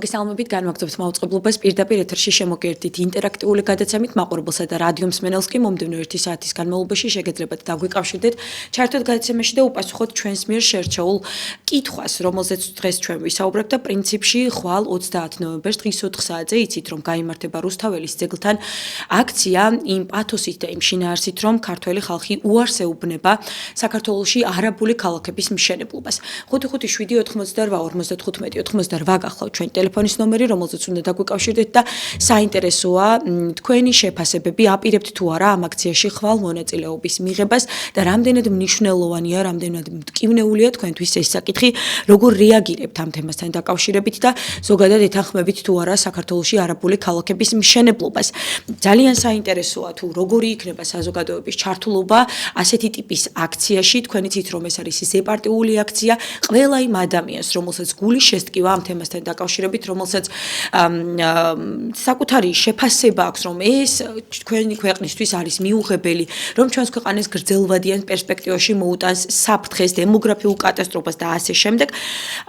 მოგესალმებით, განვაგრძობთ მაუწყებლობას პირდაპირ ეთერში შემოგერთით ინტერაქტიული გადაცემით მაყურებელსა და რადიო მსმენელს კი მომდევნო 1 საათის განმავლობაში შეგეძლებათ დაგვიკავშირდეთ ჩართოთ გადაცემაში და უპასუხოთ ჩვენს მიერ შერჩეულ კითხვას, რომელზეც დღეს ჩვენ ვისაუბრებთ და პრინციპში ხვალ 30 ნოემბერს დღის 4 საათზე იცით რომ გაიმართება რუსთაველის ძეგლთან აქცია იმ პათოსით და იმ შინაარსით რომ ქართველი ხალხი უარს ეუბნება საქართველოში არაბული ქალაქების მშენებლობას. 557-88-95-88 გახლავთ ჩვენ ტელეფონის ნომერი, რომელზეც უნდა დაგვიკავშირდეთ და საინტერესოა თქვენი შეფასებები, აპირებთ თუ არა ამ აქციაში ხვალ მონაწილეობის მიღებას და რამდენად მნიშვნელოვანია, რამდენად მტკივნეულია თქვენთვის ეს საკითხი, როგორ რეაგირებთ ამ თემასთან დაკავშირებით და ზოგადად ეთანხმებით თუ არა საქართველოში არაბული ქალაქების მშენებლობას. ძალიან საინტერესოა თუ როგორი იქნება საზოგადოების ჩართულობა ასეთი ტიპის აქციაში, თქვენ იცით რომ ეს არის ზეპარტიული აქცია, ყველა იმ ადამიანს, რომელსაც გული შესტკივა ამ თემასთან დაკავშირებით, რომელსაც საკუთარი შეფასება აქვს, რომ ეს თქვენი ქვეყნისთვის არის მიუღებელი, რომ ჩვენს ქვეყანას გრძელვადიან პერსპექტივაში მოუტანს საფრთხეს, დემოგრაფიულ კატასტროფას და ასე შემდეგ,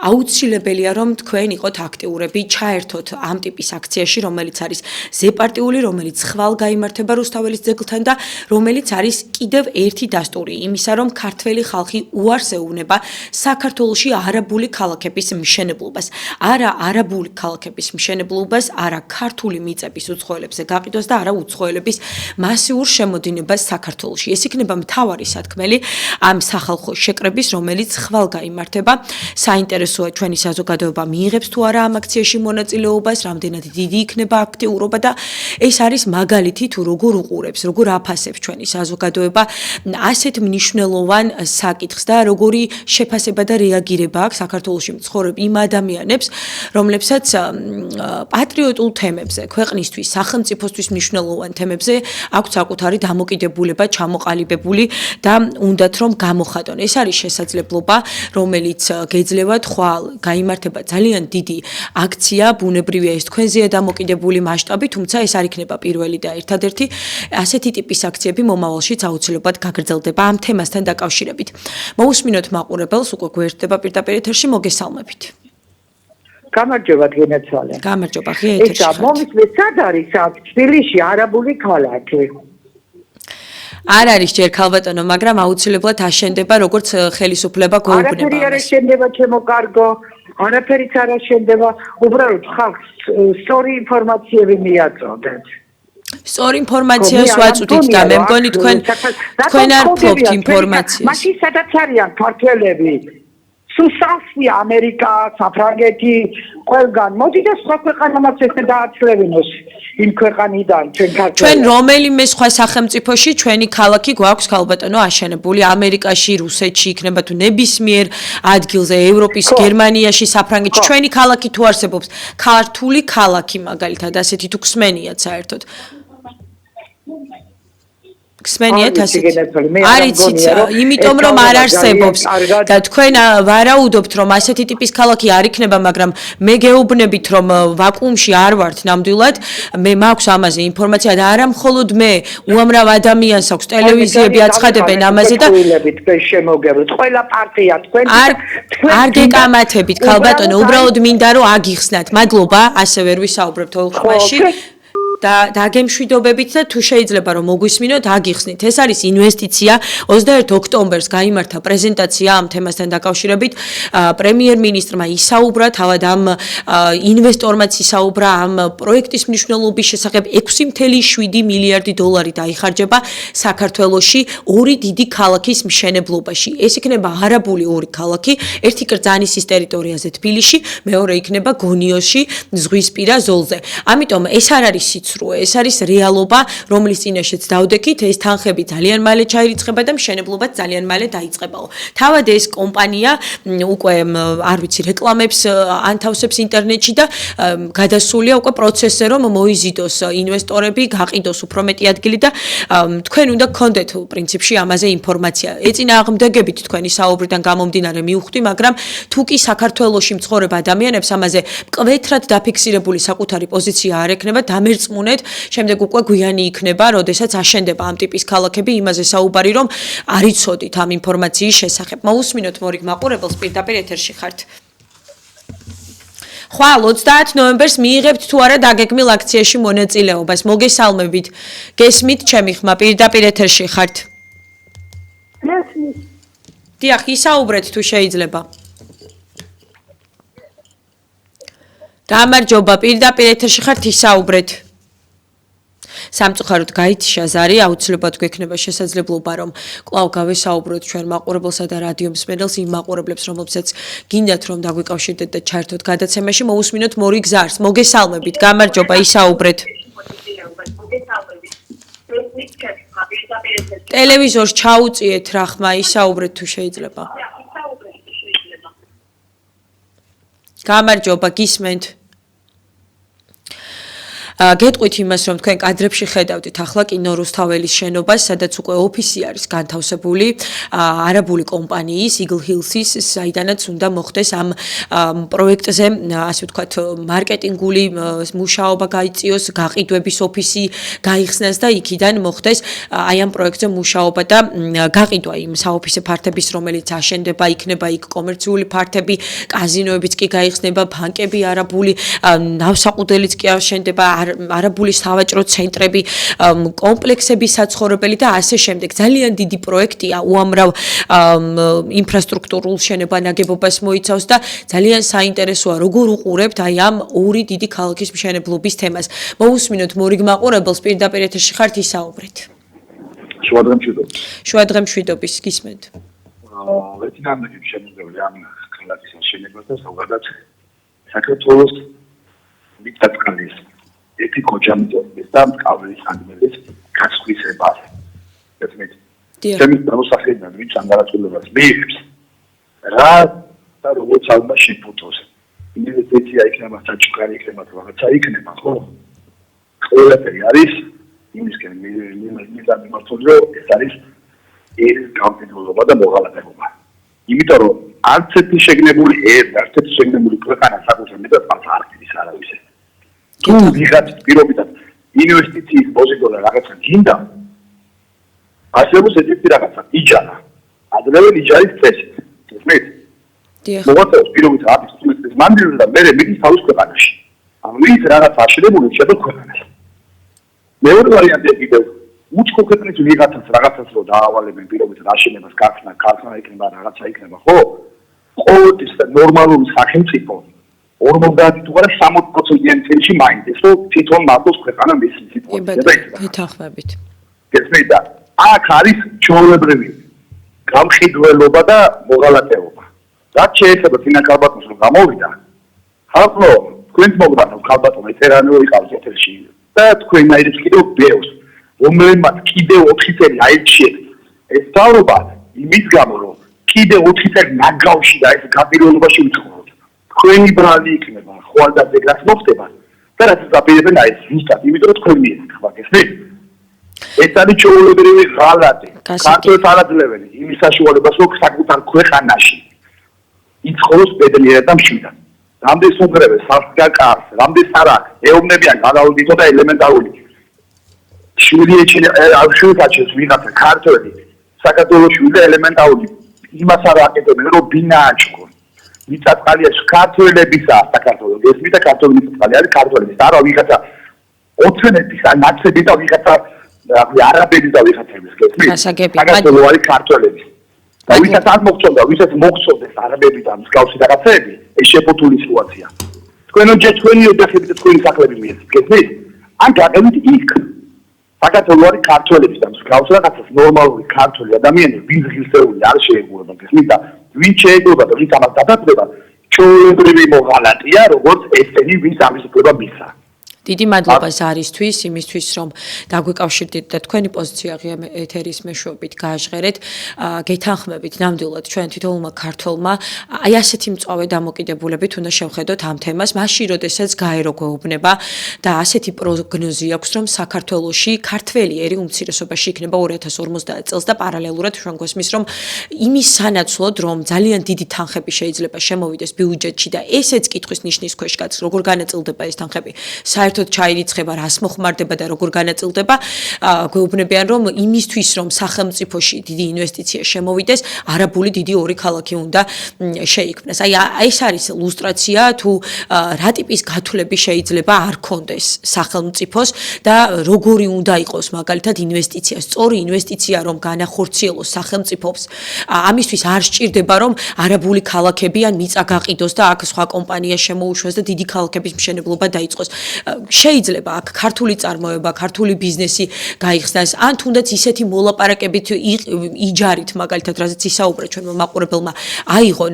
აუცილებელია რომ თქვენ იყოთ აქტიურები, ჩაერთოთ ამ ტიპის აქციაში, რომელიც არის ზეპარტიული, რომელიც ხვალ გაიმართება რუსთაველის ძეგლთან და რომელიც არის კიდევ ერთი დასტური იმისა, რომ ქართველი ხალხი უარს ეუბნება საქართველოში არაბული ქალაქების მშენებლობას. არა არაბული ქალაქების მშენებლობას, არა ქართული მიწების უცხოელებზე გაყიდვას და არა უცხოელების მასიურ შემოდინებას საქართველოში. ეს იქნება მთავარი სათქმელი ამ სახალხო შეკრების, რომელიც ხვალ გაიმართება. საინტერესოა ჩვენი საზოგადოება მიიღებს თუ არა ამ აქციაში მონაწილეობას, რამდენად დიდი იქნება აქტიურობა და ეს არის მაგალითი თუ როგორ უყურებს, როგორ აფასებს ჩვენი საზოგადოება ასეთ მნიშვნელოვან საკითხს და როგორი შეფასება და რეაგირება აქვს საქართველოში მცხოვრებ იმ ადამიანებს, რომლებსაც პატრიოტულ თემებზე, ქვეყნისთვის, სახელმწიფოსთვის მნიშვნელოვან თემებზე აქვს საკუთარი დამოკიდებულება ჩამოყალიბებული და უნდათ რომ გამოხატონ. ეს არის შესაძლებლობა, რომელიც გეძლევათ ხვალ გაიმართება ძალიან დიდი აქცია, ბუნებრივია ეს თქვენზეა დამოკიდებული მასშტაბი, თუმცა ეს არ იქნება პირველი და ერთადერთი. ასეთი ტიპის აქციები მომავალშიც აუცილებლად გაგრძელდება ამ თემასთან დაკავშირებით. მოусმინოთ მაყურებელს, უკვე გვერდება პირდაპირ ეთერში, მოგესალმებით. გამარჯობა გენაცვალე. გამარჯობა, ღია ეთერში ხართ. მომისმენთ, სად არის აქ თბილისში არაბული ქალაქი? არ არის ჯერ ქალბატონო, მაგრამ აუცილებლად აშენდება როგორც ხელისუფლება გვეუბნება. არაფერი არ აშენდება, ჩემო კარგო, არაფერიც არ აშენდება, უბრალოდ ხალხს სწორი ინფორმაციები მიაწოდეთ. სწორ ინფორმაციას ვაწვდით და მე მგონი თქვენ არ ფლობთ ინფორმაციას. მაშინ სადაც არიან ქართველები? სუსასია ამერიკა, საფრანგეთი, ყველგან. მოდი და სხვა ქვეყანამაც ესე დააცლევინოს იმ ქვეყანიდან ჩვენ ქართველებს. ჩვენ რომელიმე სხვა სახელმწიფოში ჩვენი ქალაქი გვაქვს ქალბატონო აშენებული, ამერიკაში, რუსეთში იქნება თუ ნებისმიერ ადგილზე, ევროპის, გერმანიაში, საფრანგეთში ჩვენი ქალაქი თუ არსებობს, ქართული ქალაქი მაგალითად ასეთი თუ გსმენიათ საერთოდ. გსმენიათ ასეთი? არიცით, იმიტომ რომ არ არსებობს და თქვენ ვარაუდობთ რომ ასეთი ტიპის ქალაქი არ იქნება, მაგრამ მე გეუბნებით რომ ვაკუუმში არ ვართ ნამდვილად, მე მაქვს ამაზე ინფორმაცია და არა მხოლოდ მე, უამრავ ადამიანს აქვს ტელევიზიები აცხადებენ ამაზე და შემოგევლეთ ყველა პარტია თქვენ არ გეკამათებით ქალბატონო, უბრალოდ მინდა რომ აგიხსნათ. მადლობა, ასე ვერ ვისაუბრებთ ოლქმაში. და დაგემშვიდობებით და თუ შეიძლება რომ მოგვისმინოთ, აგიხსნით. ეს არის ინვესტიცია. 21 ოქტომბერს გაიმართა პრეზენტაცია ამ თემასთან დაკავშირებით. პრემიერ-მინისტრმა ისაუბრა, თავად ამ ინვესტორმაც ისაუბრა ამ პროექტის მნიშვნელობის შესახებ. 6.7 მილიარდი დოლარი დაიხარჯება საქართველოში ორი დიდი ქალაქის მშენებლობაში. ეს იქნება არაბული ორი ქალაქი, ერთი კრძანისის ტერიტორიაზე თბილისში, მეორე იქნება გონიოში, ზღვისპირა ზოლზე. ამიტომ ეს არ არის ეს არის რეალობა, რომლის წინაშეც დავდექით, ეს თანხები ძალიან მალე ჩაირიცხება და მშენებლობა ძალიან მალე დაიწყებაო. თავად ეს კომპანია უკვე არ ვიცი, რეკლამებს ანთავსებს ინტერნეტში და გადასულია უკვე პროცესზე, რომ მოიზიდოს ინვესტორები, გაყიდოს უფრო მეტი ადგილი და თქვენ უნდა გქონდეთ პრინციპში ამაზე ინფორმაცია. ეწინააღმდეგებით თქვენი საუბრიდან გამომდინარე მივხვდი, მაგრამ თუ კი საქართველოში მცხოვრებ ადამიანებს ამაზე მკვეთრად დაფიქსირებული საკუთარი პოზიცია არ ექნება, დამერწმუნებით შემდეგ უკვე გვიანი იქნება, როდესაც აშენდება ამ ტიპის ქალაქები, იმაზე საუბარი რომ არ იცოდით ამ ინფორმაციის შესახებ. მოусმინოთ მორიგ მაყურებელს, პირდაპირ ეთერში ხართ. ხვალ 30 ნოემბერს მიიღებთ თუ არა დაგეგმილ აქციაში მონაწილეობას. მოგესალმებით. გესმით ჩემი ხმა პირდაპირ ეთერში ხართ. გესმით. დიახ, ისაუბრეთ თუ შეიძლება. გამარჯობა, პირდაპირ ეთერში ხართ, ისაუბრეთ. სამწუხაროდ გაითიშა ზარი, აუცილებლად გვექნება შესაძლებლობა, რომ კვლავ გავესაუბროთ ჩვენ მაყურებელსა და რადიო მსმენელს, იმ მაყურებლებს, რომლებსაც გინდათ რომ დაგვიკავშირდეთ და ჩაერთოთ გადაცემაში, მოусმინოთ მორიგ ზარს. მოგესალმებით, გამარჯობა, ისაუბრეთ. ტელევიზორს ჩაუწიეთ რა ხმა, ისაუბრეთ თუ შეიძლება. გამარჯობა, გისმენთ. გეტყვით იმას, რომ თქვენ კადრებში ხედავდით ახლა კინო რუსთაველის შენობას, სადაც უკვე ოფისი არის განთავსებული არაბული კომპანიის Eagle Hills-ის, საიდანაც უნდა მოხდეს ამ პროექტზე, ასე ვთქვათ, მარკეტინგული მუშაობა გაიწიოს, გაყიდვების ოფისი გაიხსნას და იქიდან მოხდეს აი ამ პროექტზე მუშაობა და გაყიდვა იმ საოფისე ფართების, რომელიც აშენდება, იქნება იქ კომერციული ფართები, კაზინოებიც კი გაიხსნება, ბანკები არაბული, ნავსაყუდელიც კი აშენდება, არაბული სავაჭრო ცენტრები, კომპლექსები საცხოვრებელი და ასე შემდეგ. ძალიან დიდი პროექტია, უამრავ ინფრასტრუქტურულ შენება-ნაგებობას მოიცავს და ძალიან საინტერესოა, როგორ უყურებთ აი ამ ორი დიდი ქალაქის მშენებლობის თემას. მოусმინოთ მორიგ მაყურებელს, პირდაპირ ეთერში ხართ, ისაუბრეთ. შუადღე მშვიდობის, გისმენთ. ლეიტენანტი შემოგვიყვება ამ ქალაქის მშენებლობას და ზოგადად საქართველოს მიწათყალის ერთი კოჯამიტოების და მკავრის ანგლების გასხვისებას. ესმით. ჩემი მოსახლეობა ვინც ანგარაცხულებას მიიღებს რა და როგორც ალბათ შეფუთოს. ინვესტიცია იქნება, საჩუქარი იქნება, რაღაცა იქნება, ხო? ყველაფერი არის იმისკენ მიმართული, რომ ეს არის ეს გამყიდველობა და მოღალატება. იმიტომ რომ არც ერთი შეგნებული არც ერთი შეგნებული ქვეყანა საკუთარ მიწას არ ყიდის არავის. თუ ვიღაც პირობითად ინვესტიციის პოზიცია რაღაცა გინდა, არსებობს ესეთი რაღაცა იჯარა. ადრეველი იჯარის წესით. ესმით? დიახ. მოგვაწევს პირობითად აფის წლის მანძილზე და მე მიდის თავის ქვეყანაში. ანუ ის რაღაც აშენებული შეძლო ქვეყანას. მეორე ვარიანტია კიდევ უცხო ქვეყნის ვიღაცას რაღაცას რო დაავალებენ პირობითად აშენებას ქარხანა იქნება, რაღაცა იქნება, ხო? ყოველთვის ნორმალური სახელმწიფო 50 თუ არა 60%-იან წელში მაინც ეს რომ თვითონ მართოს ქვეყანა მის სიტუაციაზე. გეთანხმებით. გესმით და აქ არის ჩვეულებრივი გამყიდველობა და მოღალატეობა. რაც შეიძლება ფინანსალბატონს რომ გამოვიდა, ხალხო, თქვენს მოგბანო ხალბატონო ეტერანო იყავს ეთერში და თქვენ აირებს კიდევ ბეოს, რომელმაც კიდევ 4 წელი აირჩიეთ ეს თავრობა იმის გამო რომ კიდევ 4 წელი ნაგავში და ეს გაპირველობაში უცხოოთ. თქვენი ბრალი იქნება, ხვალდაზე რაც მოხდება და რაც დაპირებენ აი ზუსტად, იმიტომ რომ თქვენ მიეცეთ ხმა, გესმით? ეს არის ჩვეულებრივი ღალატი. ქართველს არაძლეველი იმის საშუალებას, რომ საკუთარ ქვეყანაში იცხოვროს ბედნიერად და მშვიდად. რამდენს უგრევენ სასკაკარს, რამდენს არა, ეუბნებიან გადაუდითო და ელემენტარული. შვილიჩეს ვიღაცა ქართველი საქართველოში უნდა ელემენტარული იმას არ აკეთებენ, რომ ბინააჩქონ. მიწათყალიაში ქართველებისა საქართველოს გესმით და ქართული მიწათყალი არის ქართველების არა ვიღაცა ოცნების ან ნაცები და ვიღაცა არაბების და ვიღაცების გესმით საქართველო არის ქართველების და ვისაც არ მოგწონდა ვისაც მოგწონდეს არაბები და მსგავსი რაღაცეები ეს შეფუთული სიტუაცია თქვენო ჯეჩვენი ოჯახები და თქვენი სახლები მიეცეთ გესმით ან გაყევით იქ საქართველო არის ქართველების და მსგავსი რაღაცას ნორმალური ქართველი ადამიანები ვინც ღირსეული არ შეეგუება გესმით და ვინ შეეგუება და ვინ ამას დადაბდება ჩვეულებრივი მოღალატეა როგორც ესენი ვინც ამის უფლება მისცა დიდი მადლობა ზარისთვის, იმისთვის, რომ დაგვიკავშირდით და თქვენი პოზიცია ღია ეთერის მეშვეობით გააჟღერეთ. გეთანხმებით ნამდვილად ჩვენ თითოეულმა ქართველმა აი ასეთი მწვავე დამოკიდებულებით უნდა შევხედოთ ამ თემას, მაშინ როდესაც გაერო გვეუბნება და ასეთი პროგნოზი აქვს, რომ საქართველოში ქართველი ერი უმცირესობაში იქნება 2050 წელს და პარალელურად ჩვენ გვესმის, რომ იმის სანაცვლოდ, რომ ძალიან დიდი თანხები შეიძლება შემოვიდეს ბიუჯეტში და ესეც კითხვის ნიშნის ქვეშ გადის, როგორ განაწილდება ეს თანხები. საერთოდ ჩაირიცხება, რას მოხმარდება და როგორ განაწილდება, გვეუბნებიან, რომ იმისთვის, რომ სახელმწიფოში დიდი ინვესტიცია შემოვიდეს, არაბული დიდი ორი ქალაქი უნდა შეიქმნას. აი ეს არის ილუსტრაცია თუ რა ტიპის გათვლები შეიძლება არ კონდეს სახელმწიფოს და როგორი უნდა იყოს მაგალითად ინვესტიცია, სწორი ინვესტიცია რომ განახორციელოს სახელმწიფოს. ამისთვის არ სჭირდება რომ არაბული ქალაქები ან მიწა გაყიდოს და აქ სხვა კომპანია შემოუშვას და დიდი ქალაქების მშენებლობა დაიწყოს. შეიძლება აქ ქართული წარმოება, ქართული ბიზნესი გაიხსნას, ან თუნდაც ისეთი მოლაპარაკებით იჯარით მაგალითად რაზეც ისაუბრა ჩვენმა მაყურებელმა აიღონ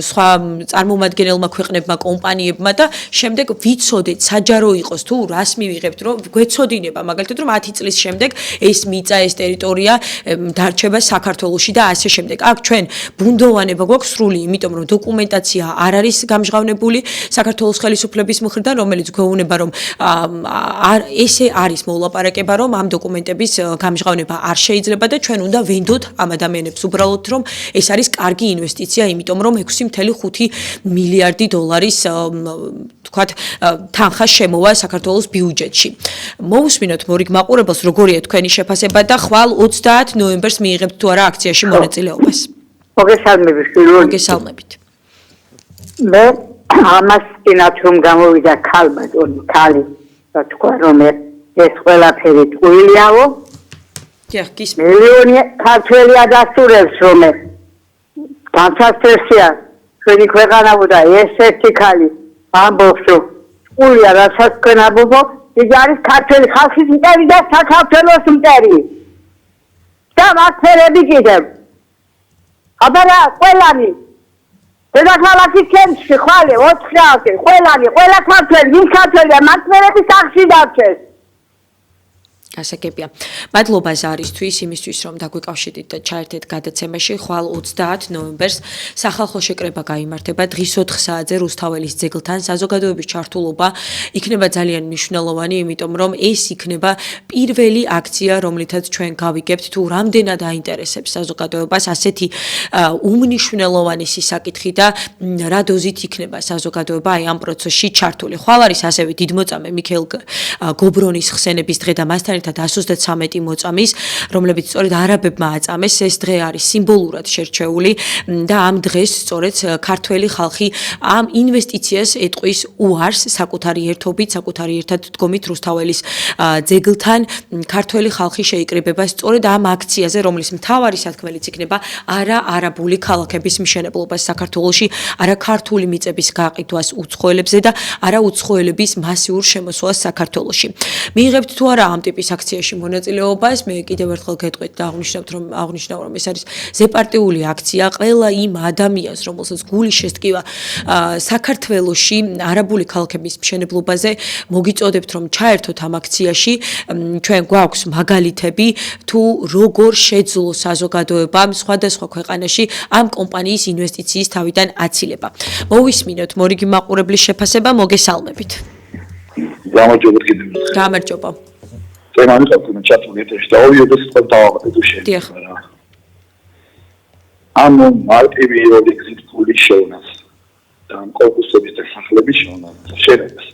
სხვა წარმომადგენელმა ქვეყნებმა, კომპანიებმა და შემდეგ ვიცოდეთ საჯარო იყოს თუ რას მივიღებთ, რომ გვეცოდინება მაგალითად რომ 10 წლის შემდეგ ეს მიწა, ეს ტერიტორია დარჩება საქართველოში და ასე შემდეგ. აქ ჩვენ ბუნდოვანება გვაქვს სრული, იმიტომ რომ დოკუმენტაცია არ არის გამჟღავნებული საქართველოს ხელისუფლების მხრიდან, რომელიც გვეუბნება რომ ესე არის მოლაპარაკება, რომ ამ დოკუმენტების გამჟღავნება არ შეიძლება და ჩვენ უნდა ვენდოთ ამ ადამიანებს უბრალოდ რომ ეს არის კარგი ინვესტიცია, იმიტომ რომ 6.5 მილიარდი დოლარის თქვათ თანხა შემოვა საქართველოს ბიუჯეტში. მოვუსმინოთ მორიგ მაყურებელს, როგორია თქვენი შეფასება და ხვალ 30 ნოემბერს მიიღებთ თუ არა აქციაში მონაწილეობას. მოგესალმებით. მე ამას კიდაც რომ გამოვიდა ქალი და თქვა რომ ეს ყველაფერი ტყუილიაო. მილიონი ქართველი ადასტურებს რომ განსაცდელია ჩვენი ქვეყანაა ეს-ერთი ქალი ამბობს რომ ტყუილია რასაც თქვენ ამბობთ, ის არის ქართველი ხალხის მტერი და საქართველოს მტერი. და მათერები კიდევ. აბარა ყველანი დედაქალაქი ჩემში ხვალე 400 ყველანი ყველა ქართველი ვინ ქართველია მათერები სახში დარჩეს. ასაკებია. მადლობა ზარისთვის, იმისთვის, რომ დაგვიკავშირდით და ჩაერთეთ გადაცემაში. ხვალ 30 ნოემბერს სახალხო შეკრება გაიმართება დღის 4 საათზე რუსთაველის ძეგლთან. საზოგადოების ჩართულობა იქნება ძალიან მნიშვნელოვანი, იმიტომ რომ ეს იქნება პირველი აქცია, რომლითაც ჩვენ გავიგებთ თუ რამდენად აინტერესებს საზოგადოებას ასეთი უმნიშვნელოვანი საკითხი და რა დოზით იქნება საზოგადოება აი ამ პროცესში ჩართული. ხვალ არის ასევე დიდმოწამე მიქეილ გობრონის ხსენების დღე და მასთან 133 მოწამის, რომლებიც სწორედ არაბებმა აწამეს, ეს დღე არის სიმბოლურად შერჩეული და ამ დღეს სწორედ ქართველი ხალხი ამ ინვესტიციას ეტყვის უარს საკუთარი ერთობით, საკუთარი ერთად დგომით რუსთაველის ძეგლთან. ქართველი ხალხი შეიკრიბება სწორედ ამ აქციაზე, რომლის მთავარი სათქმელიც იქნება არა არაბული ქალაქების მშენებლობას საქართველოში, არა ქართული მიწების გაყიდვას უცხოელებზე და არა უცხოელების მასიურ შემოსვლას საქართველოში. მიიღებთ თუ არა ამ ტიპის აქციაში მონაწილეობას, მე კიდევ ერთხელ გეტყვით და აღნიშნავ რომ ეს არის ზეპარტიული აქცია, ყველა იმ ადამიანს, რომელსაც გული შესტკივა საქართველოში არაბული ქალაქების მშენებლობაზე, მოგიწოდებთ რომ ჩაერთოთ ამ აქციაში. ჩვენ გვაქვს მაგალითები თუ როგორ შეძლო საზოგადოებამ სხვადასხვა ქვეყანაში ამ კომპანიის ინვესტიციის თავიდან აცილება. მოვისმინოთ მორიგი მაყურებლის შეფასება, მოგესალმებით. გამარჯობათ კიდევ. გამარჯობა. წემანი ხალხი ჩართული ეთერში და ორი სიტყვა დავამატე შეიძლება. ამ მარტივი ექსიტული შეუნას და ამ კონკურსების და სახლების შეუნას შენებას.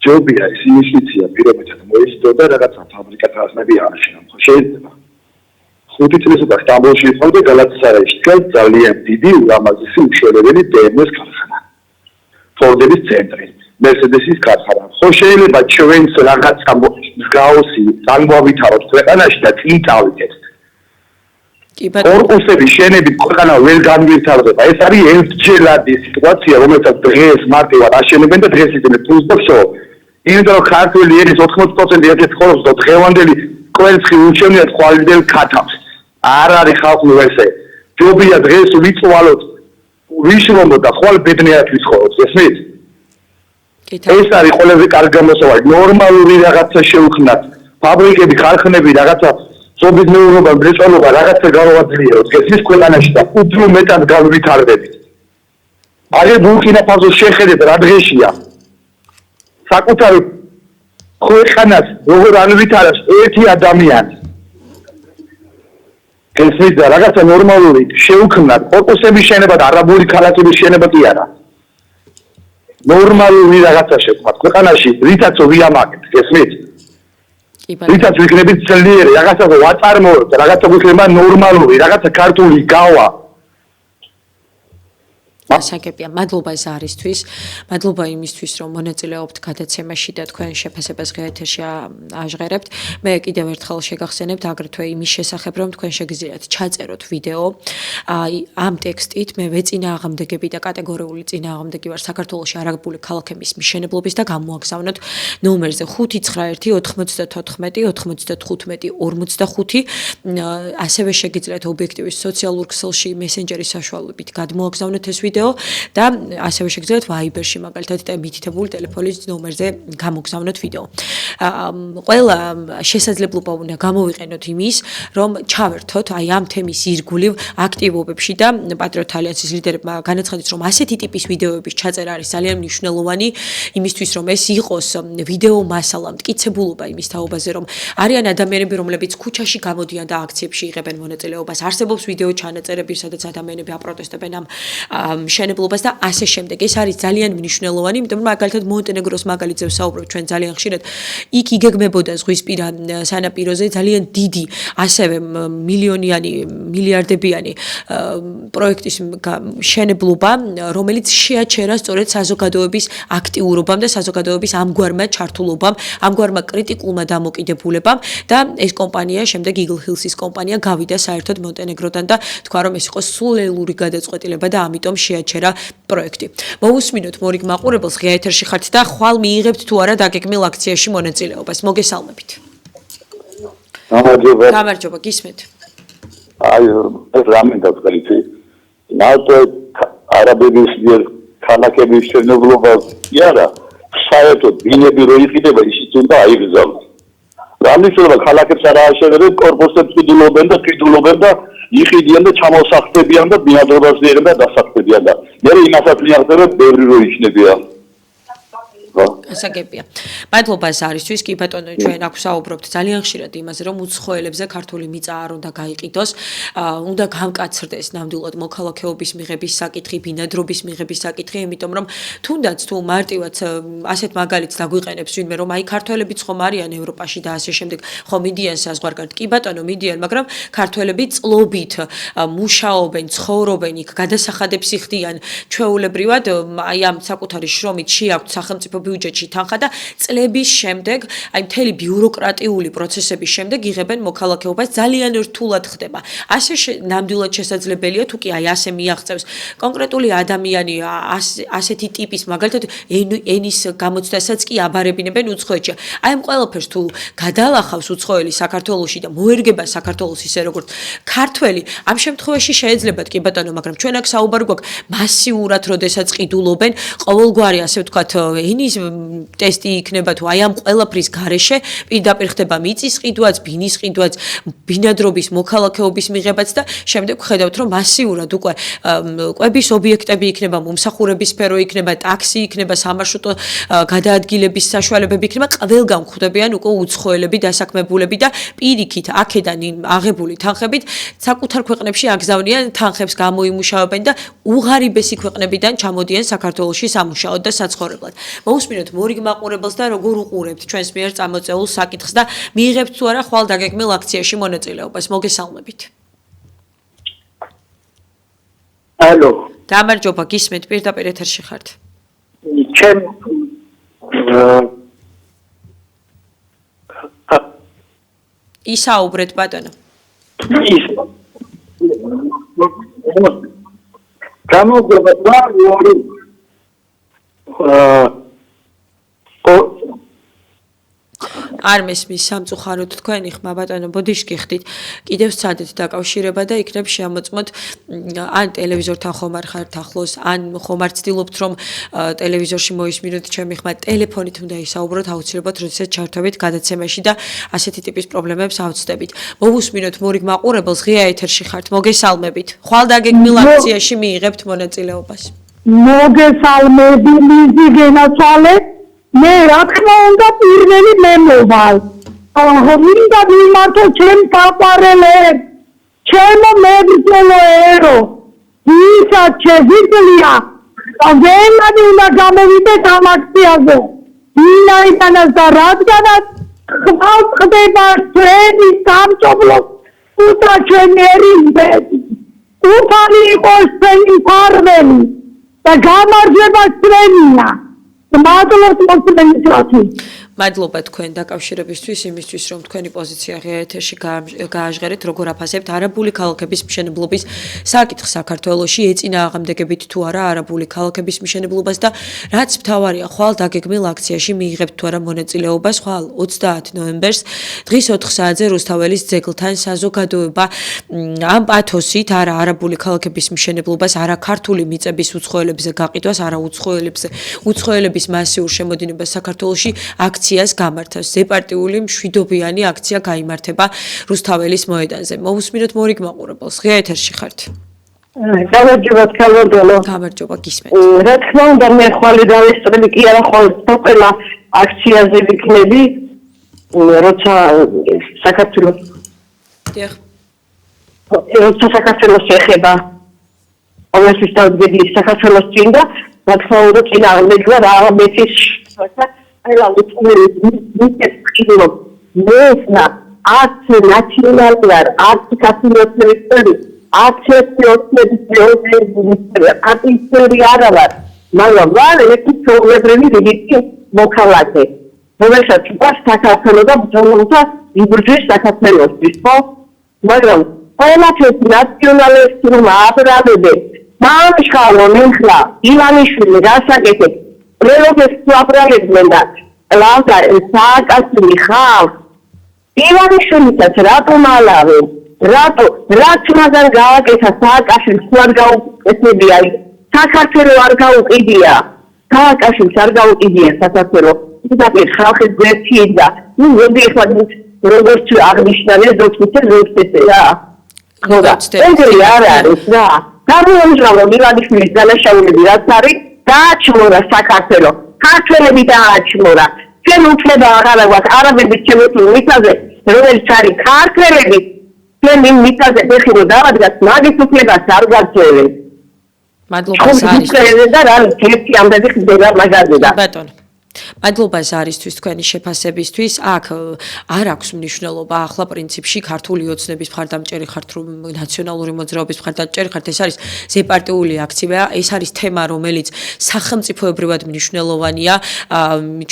ჯობია ეს ინვესტიცია პირობითად მოისდო და რაღაცა ფაბრიკა თასნები აღშენონ. შეიძლება. 5 წლის უკან სტამბოლში იყო და გალათასარაიში ძალიან დიდი ულამაზესი უშუალებელი BMW-ს ქარხანა. ფორდების ცენტრი. Mercedes-ის ქარხანა. ხო შეიძლება ჩვენს რაღაცა მსგავსი წარმოავითაროთ ქვეყანაში და წინ წავიდეთ. კორპუსების შენებით ქვეყანა ვერ განვითარდება. ეს არის ერთჯერადი სიტუაცია, რომელსაც დღეს მარტივად აშენებენ და დღეს იწვევენ ფულსტოპსო. იმიტომ რომ ქართული ერის 80% ერთ ხორობს და დღევანდელი კვერცხი უჩვენიათ ხვალინდელ ქათამს. არ არის ხალხური ესე. ჯობია დღეს ვიწვალოთ ვიშრომოთ და ხვალ ბედნიერად ვიცხოვროთ. ესმით? ეს არის ყველაზე კარგი გამოსავალი. ნორმალური რაღაცა შევქმნათ. ფაბრიკები, ქარხნები, რაღაცა ზობის მეურნეობა, მრეწველობა, რაღაცა გავაძლიეროთ. ეს ქვეყანაში და უფრო მეტად გავვითარდებით. აგერ ბურკინა-ფასოს შეხედეთ რა დღეშია. საკუთარ ქვეყანას როგორ ანვითარებს ერთი ადამიანი. ესმით და რაღაცა ნორმალური შევქმნათ. კორპუსების შენება და არაბული ქალაქების შენება კი არა. ნორმალური რაღაცა შექმნათ ქვეყანაში, რითაც ვიამაგეთ, გესმით? რითაც ვიქნებით ძლიერი, რაღაცა ვაწარმოებთ, რაღაცა ვიქნება ნორმალური, რაღაცა ქართული გავა. ასაგებია, მადლობა ეს არისთვის, მადლობა იმისთვის, რომ მონაწილეობთ გადაცემაში და თქვენ შეფასებას ღია ეთერში აჟღერებთ. მე კიდევ ერთხელ შეგახსენებთ აგრეთვე იმის შესახებ, რომ თქვენ შეგიძლიათ ჩაწეროთ ვიდეო. ამ ტექსტით მე ვეწინააღმდეგები და კატეგორიული წინააღმდეგი ვარ საქართველოში არაგებული ქალაქების მიშენებლობის და გამოაგზავნოთ ნომერზე 591-94-95-45. ასევე შეგიძლიათ ობიექტივის სოციალურ ქსელში მესენჯერის საშუალებით გადმოაგზავნოთ ეს ვიდეო და ასევე შეგიძლიათ Viber-ში მაგალითად და მითითებული ტელეფონის ნომერზე გამოგზავნოთ ვიდეო. ყველა შესაძლებლობა უნდა გამოვიყენოთ იმის, რომ ჩავერთოთ აი ამ თემის ირგვლივ აქტივობებში და პატრიოტ ალიანსის ლიდერებმა განაცხადეს, რომ ასეთი ტიპის ვიდეოების ჩაწერა არის ძალიან მნიშვნელოვანი იმისთვის, რომ ეს იყოს ვიდეო მასალა, მტკიცებულობა იმის თაობაზე, რომ არიან ადამიანები, რომლებიც ქუჩაში გამოდიან და აქციებში იღებენ მონაწილეობას. არსებობს ვიდეო ჩანაწერები, სადაც ადამიანები აპროტესტებენ ამ მშენებლობას და ასე შემდეგ. ეს არის ძალიან მნიშვნელოვანი, იმიტომ რომ მაგალითად მონტენეგროს მაგალითზე ვსაუბრობ ჩვენ ძალიან ხშირად. იქ იგეგმებოდა ზღვისპირა სანაპიროზე ძალიან დიდი, ასევე მილიონიანი, მილიარდებიანი პროექტის მშენებლობა, რომელიც შეაჩერა სწორედ საზოგადოების აქტიურობამ და საზოგადოების ამგვარმა ჩართულობამ, ამგვარმა კრიტიკულმა დამოკიდებულებამ და ეს კომპანია შემდეგ Eagle Hills-ის კომპანია გავიდა საერთოდ მონტენეგროდან და თქვა რომ ეს იყო სულელური გადაწყვეტილება და ამიტომ შეაჩერა პროექტი. მოусმინოთ მორიგ მაყურებელს ღია ეთერში ხართ და ხვალ მიიღებთ თუ არა დაგეგმილ აქციაში მონაწილეობას. მოგესალმებით. გამარჯობა, გისმენთ. აი, ეს რამე დაწყალიცი. ნატო არაბების მიერ ქალაქების მშენებლობა კი არა, საერთოდ ბინები რო იყიდება, ისიც უნდა აიგზავნოს. რამისობა ქალაქებს არ ააშენებენ, კორპუსებს ყიდულობენ და იყიდიან და ჩამოსახდებიან და ბინადრობას ძიერენ და დასახდებიან და მე იმასაც მიაღწევენ ბევრი რო იჩნებიან. ასაგებია. მადლობა ეს არისთვის, კი ბატონო, ჩვენ აქ ვსაუბრობთ ძალიან ხშირად იმაზე, რომ უცხოელებზე ქართული მიწა არ უნდა გაიყიდოს, უნდა გამკაცრდეს ნამდვილად მოქალაქეობის მიღების საკითხი, ბინადრობის მიღების საკითხი, იმიტომ რომ თუნდაც თუ მარტივად ასეთ მაგალითს დაგვიყენებს ვინმე, რომ აი ქართველებიც ხომ არიან ევროპაში და ასე შემდეგ, ხომ მიდიან საზღვარგარეთ. კი ბატონო, მიდიან, მაგრამ ქართველები წლობით მუშაობენ, ცხოვრობენ იქ, გადასახადებს იხდიან ჩვეულებრივად, აი ამ საკუთარი შრომით შეაქვთ სახელმწიფო ბიუჯეტში თანხა და წლების შემდეგ, აი მთელი ბიუროკრატიული პროცესების შემდეგ იღებენ მოქალაქეობას, ძალიან რთულად ხდება. ასე ნამდვილად შესაძლებელია თუ კი აი ასე მიაღწევს კონკრეტული ადამიანი ასეთი ტიპის, მაგალითად ენის გამოცდასაც კი აბარებინებენ უცხოეთში. აი ამ ყველაფერს თუ გადალახავს უცხოელი საქართველოში და მოერგება საქართველოს ისე როგორც ქართველი, ამ შემთხვევაში შეეძლებათ კი ბატონო, მაგრამ ჩვენ აქ საუბარი გვაქვს მასიურად, როდესაც ყიდულობენ ყოველგვარი ასე ვთქვათ ენის ტესტი იქნება თუ აი ამ ყველაფრის გარეშე პირდაპირ ხდება მიწის ყიდვაც, ბინის ყიდვაც, ბინადრობის, მოქალაქეობის მიღებაც და შემდეგ ვხედავთ რომ მასიურად უკვე კვების ობიექტები იქნება, მომსახურების სფერო იქნება, ტაქსი იქნება, სამარშრუტო გადაადგილების საშუალებები იქნება, ყველგან გვხვდებიან უკვე უცხოელები, დასაქმებულები და პირიქით აქედან აღებული თანხებით საკუთარ ქვეყნებში აგზავნიან თანხებს გამოიმუშავებენ და უღარიბესი ქვეყნებიდან ჩამოდიან საქართველოში სამუშაოდ და საცხოვრებლად. მოусმინოთ მორიგ მაყურებელს და როგორ უყურებთ ჩვენს მიერ წამოწეულ საკითხს და მიიღებთ თუ არა ხვალ დაგეგმილ აქციაში მონაწილეობას. მოგესალმებით. ალო. გამარჯობა, გისმენთ, პირდაპირ ეთერში ხართ. ჩემ ისაუბრეთ ბატონო. გამოგება ორი არ მესმის სამწუხაროდ თქვენი ხმა ბატონო ბოდიშკი ხდით კიდევ სცადეთ დაკავშირება და იქნებ შემოწმოთ ან ტელევიზორთან ხომ არ ხართ ახლოს ან ხომ არ ცდილობთ რომ ტელევიზორში მოისმინოთ ჩემი ხმა ტელეფონით უნდა ისაუბროთ აუცილებლად როდესაც ჩართვებით გადაცემაში და ასეთი ტიპის პრობლემებს ავწდებით მოვუსმინოთ მორიგ მაყურებელს ღია ეთერში ხართ მოგესალმებით ხვალ დაგეგმილ აქციაში მიიღებთ მონაწილეობას მოგესალმები მიზი გენაცვალე მე რა თქმა უნდა პირველი მე მოვალ. მინდა მიმართო ჩემს საყვარელებს, ჩემო მებრძოლო ერო, ვისაც შეგიძლია ვენადი უნდა გამოვიდეთ ამ აქციაზე. ვინაიდანაც და რადგანაც ხდება ჩვენი სამშობლო უთა ჩვენი ერისბედი. უფალი იყოს ჩვენი ფარველი და გამარჯვება ჩვენია. მადლობთ მოსმენისათვის. მადლობა თქვენ დაკავშირებისთვის, იმისთვის რომ თქვენი პოზიცია ეთერში გააჟღერეთ, როგორ აფასებთ არაბული ქალაქების მშენებლობის საკითხს საქართველოში, ეწინააღმდეგებით თუ არა არაბული ქალაქების მშენებლობას და რაც მთავარია, ხვალ დაგეგმილ აქციაში მიიღებთ თუ არა მონაწილეობას, ხვალ 30 ნოემბერს დღის 4 საათზე რუსთაველის ძეგლთან საზოგადოება ამ პათოსით არა არაბული ქალაქების მშენებლობას, არა ქართული მიწების უცხოელებზე გაყიდვას, არა უცხოელების მასიურ შემოდინებას საქართველოში აქციას გამართავს. ზეპარტიული მშვიდობიანი აქცია გაიმართება რუსთაველის მოედანზე. მოვუსმინოთ მორიგ მაყურებელს. ღია ეთერში ხართ. გამარჯობა ქალბატონო. გამარჯობა გისმენთ. რა თქმა უნდა მე ხვალე დავესწრები კი არა ყველა აქციაზე ვიქნები, როცა საქართველოს დიახ. როცა საქართველოს ეხება ყოველთვის დავდგები საქართველოს წინ და რა თქმა უნდა წინ აღმედგა რა მეცის I love it. We can feel it. Arts national, arts capital territory, arts history arabar. Malabar, electric program, Mokalate. Novesha, Takapelo, Jonata, Ibrus Takapelo, before Madam. All of it nationalist to Mabarabe. Mamshalo, Minkla, Ivanish, Rasa Gate. Relevant to Abraham, Lava, and Sagas to Michal. Even should it Rato Malavi, Rato, Ratmadan Gag is a Sagas and Swargo, SBI, Takatero Argao India, Takas and Sargao India, Takatero, that is how his great Pizza. You will be for this Robert to Agnishnale, those with the road. Every area is that. Everyone's wrong, Miladish Mizalesha will be that sorry. Daachmora საქართველო ქართველები დააჩმორა ჩვენ უფლება აღარ აქვს არაბების ჩემთვის მიწაზე რომელიც არის ქართველები ჩვენ იმ მიწაზე ფეხი რო დავადგათ მაგის უფლებას არ გაძლევენ მადლობა ზარისთვის და რა ერთი ამბები ხდება მაგაზე და ბატონო მადლობა ზარისთვის თქვენი შეფასებისთვის. აქ არ აქვს მნიშვნელობა ახლა პრინციპში ქართული ოცნების მხარდამჭერი ხართ რომ ნაციონალური მოძრაობის მხარდამჭერი ხართ. ეს არის ზეპარტიული აქცია, ეს არის თემა, რომელიც სახელმწიფოებრივად მნიშვნელოვანია,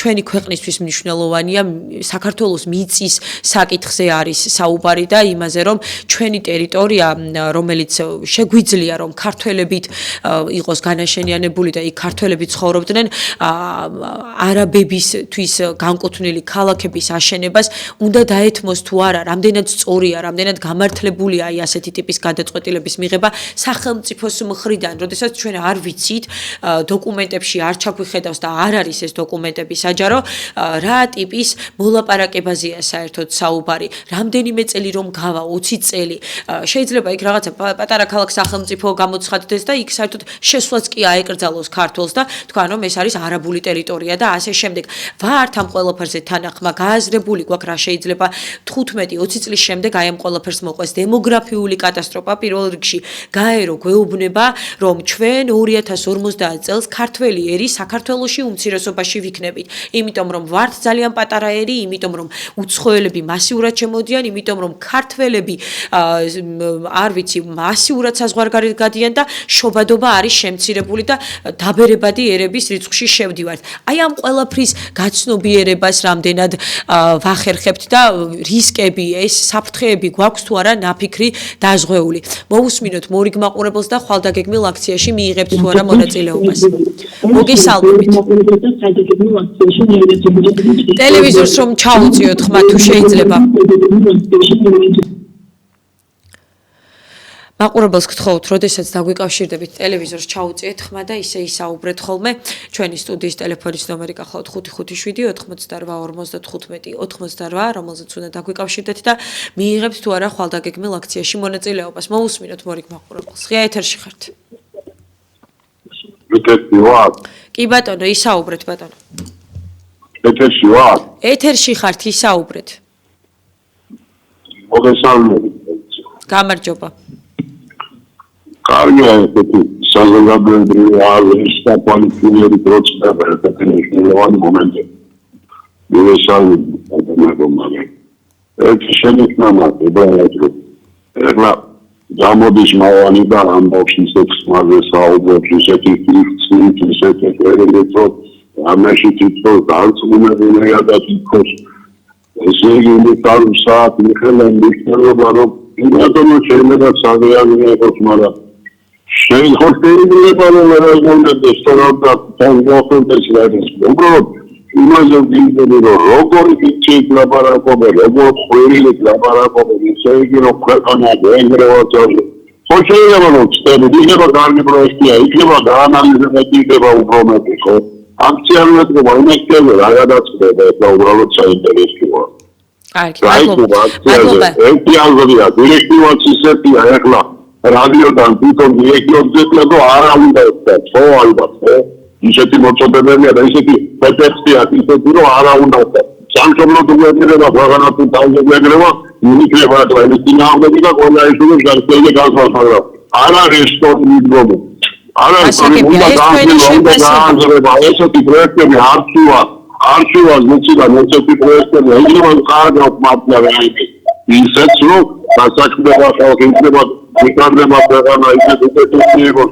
ჩვენი ქვეყნისთვის მნიშვნელოვანია, საქართველოს მიწის საკითხზე არის საუბარი და იმაზე რომ ჩვენი ტერიტორია, რომელიც შეგვიძლია რომ ქართველებით იყოს განაშენიანებული და იქ ქართველები ცხოვრობდნენ, არაბებისთვის განკუთვნილი ქალაქების აშენებას უნდა დაეთმოს თუ არა, რამდენად სწორია, რამდენად გამართლებულია აი ასეთი ტიპის გადაწყვეტილების მიღება სახელმწიფოს მხრიდან, როდესაც ჩვენ არ ვიცით დოკუმენტებში არ ჩაგვიხედავს და არ არის ეს დოკუმენტები საჯარო, რა ტიპის მოლაპარაკებაზეა საერთოდ საუბარი, რამდენიმე წელი რომ გავა, 20 წელი, შეიძლება იქ რაღაცა პატარა ქალაქ სახელმწიფო გამოცხადდეს და იქ საერთოდ შესვლაც კი აეკრძალოს ქართულს და თქვა რომ ეს არის არაბული ტერიტორია და ასე შემდეგ. ვართ ამ ყველაფერზე თანახმა გააზრებული გვაქვს რა შეიძლება 15-20 წლის შემდეგ აი ამ ყველაფერს მოყვეს დემოგრაფიული კატასტროფა პირველ რიგში გაერო გვეუბნება რომ ჩვენ 2050 წელს ქართველი ერი საქართველოში უმცირესობაში ვიქნებით. იმიტომ რომ ვართ ძალიან პატარა ერი, იმიტომ რომ უცხოელები მასიურად შემოდიან, იმიტომ რომ ქართველები არ ვიცი მასიურად საზღვარგარეთ გადიან და შობადობა არის შემცირებული და დაბერებადი ერების რიცხვში შევდივართ. აი ამ ყველაფრის გაცნობიერებას რამდენად ვახერხებთ და რისკები, ეს საფრთხეები გვაქვს თუ არა ნაფიქრი დაზღვეული. მოვუსმინოთ მორიგ მაყურებელს და ხვალდაგეგმილ აქციაში მიიღებთ თუ არა მონაწილეობას. მოგესალმებით. ტელევიზორს რომ ჩაუწიოთ ხმა თუ შეიძლება. მაყურებელს გთხოვთ, როდესაც დაგვიკავშირდებით ტელევიზორს ჩაუწიეთ ხმა და ისე ისაუბრეთ ხოლმე. ჩვენი სტუდიის ტელეფონის ნომერი გახლავთ 557 88 88, რომელზეც უნდა დაგვიკავშირდეთ და მიიღებთ თუ არა ხვალდაგეგმილ აქციაში მონაწილეობას. მოვუსმინოთ მორიგ მაყურებელს. ღია ეთერში ხართ. ეთერში ვარ. კი ბატონო, ისაუბრეთ ბატონო. ეთერში ვარ. ეთერში ხართ, ისაუბრეთ. მოგესალმებით. გამარჯობა. კარგია ესეთი საზოგადოებრივი აზრის საკვალიფიცირებული პროცესია ერთ-ერთი მნიშვნელოვანი მომენტია. ერთი შენიშნება ეხლა გამოდის მავანი და ამბობს ისეთ ხმაზე საუბრობს ისეთი ფიქცით ისეთი ერეთო ამაში თვითონ დარწმუნებულია და თვითონ ესე იგი მეტალ საათ მიხელენ მიხელობა რომ იმათო შეიძლება საგეაგნიებოს მაგრამ შეიძლება რომ რაღაცნაირად სწორად დაგვახვდეს რაღაც უბრალოდ იმაზე ვიმდენი რომ როგორი ფიქრით ლაპარაკობენ როგორ ხვირილით ლაპარაკობენ ისე იგი რომ ქვეყანა გენგრევაც ხო შეიძლება რომ ცდები იქნება კარგი პროექტია იქნება გაანალიზება იქნება უფრო მეტი ხო აქციანურად მოიმართება რა გადაწყვეტა და უბრალოდ საინტერესოა ერთი აზრია დირექტივაც ისეთია ეხლა რადიოდან თვითონ დირექტივებზე და არა უნდა ეს ხო ალბათ ხო ისეთი მოწოდებებია და ისეთი პროტესტია ისეთი რომ არა უნდა სამშობლო დუღებირება ქვეყანაში დაუგეგმება იქნება და ის წინააღმდეგი და ყველა ისურვებს გარკვეული გასვლა მაგრამ არ არის სწორი მიდგომა არ არის უნდა ესეთი პროექტები არჩევას მოწიდა ესეთი პროექტები იქნება კარგად მართლა ისეც რომ დასაქმება ხალხი იქნება მიტარდება ქვეყანა ისეთ უკეთესიებოს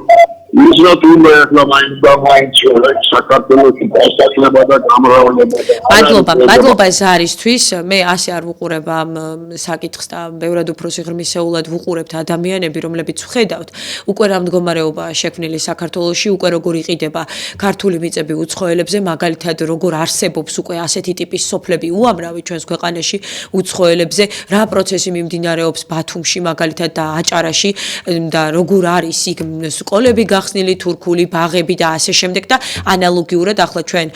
ის რა თუნდა ახლა მაინც საქართველოში დასახლება და გამრავლება მადლობა ეს არისთვის მე ასე არ ვუყურებ ამ საკითხს და ბევრად უფრო სიღრმისეულად ვუყურებთ ადამიანები რომლებიც ვხედავთ უკვე რა მდგომარეობაა შექმნილი საქართველოში უკვე როგორ იყიდება ქართული მიწები უცხოელებზე მაგალითად როგორ არსებობს უკვე ასეთი ტიპის სოფლები უამრავი ჩვენს ქვეყანაში უცხოელებზე რა პროცესი მიმდინარეობს ბათუმში მაგალითად და აჭარაში და როგორ არის იქ სკოლები გახსნილი თურქული ბაღები და ასე შემდეგ და ანალოგიურად ახლა ჩვენ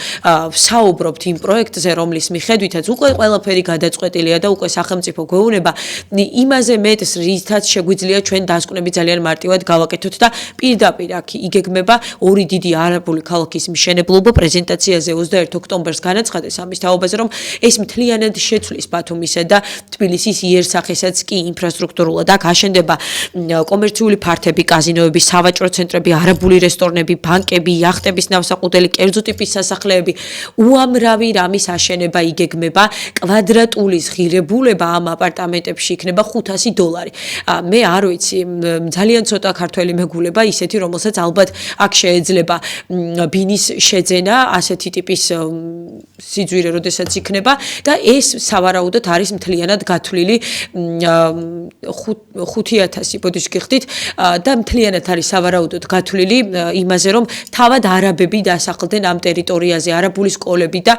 საუბრობთ იმ პროექტზე რომლის მიხედვითაც უკვე ყველაფერი გადაწყვეტილია და უკვე სახელმწიფო გვეუბნება იმაზე მეტს რითაც შეგვიძლია ჩვენ დასკვნები ძალიან მარტივად გავაკეთოთ და პირდაპირ აქ იგეგმება ორი დიდი არაბული ქალაქის მშენებლობა პრეზენტაციაზე 21 ოქტომბერს განაცხადეს ამის თაობაზე რომ ეს მთლიანად შეცვლის ბათუმისა და თბილისის იერსახესაც კი ინფრასტრუქტურულად აქ აშენდება კომერციული ფართები კაზინოები სავაჭრო ცენტრები არაბული რესტორნები, ბანკები, იახტების ნავსაყუდელი, კერძო ტიპის სასახლეები, უამრავი რამის აშენება იგეგმება, კვადრატულის ღირებულება ამ აპარტამენტებში იქნება $500. მე არ ვიცი, ძალიან ცოტა ქართველი მეგულება ისეთი, რომელსაც ალბათ აქ შეეძლება ბინის შეძენა, ასეთი ტიპის სიძვირე, როდესაც იქნება და ეს სავარაუდოდ არის მთლიანად გათვლილი 5,000 ბოდიშ გიხდით და მთლიანად არის სავარაუდოდ გათვლილი იმაზე რომ თავად არაბები დასახლდნენ ამ ტერიტორიაზე არაბული სკოლები და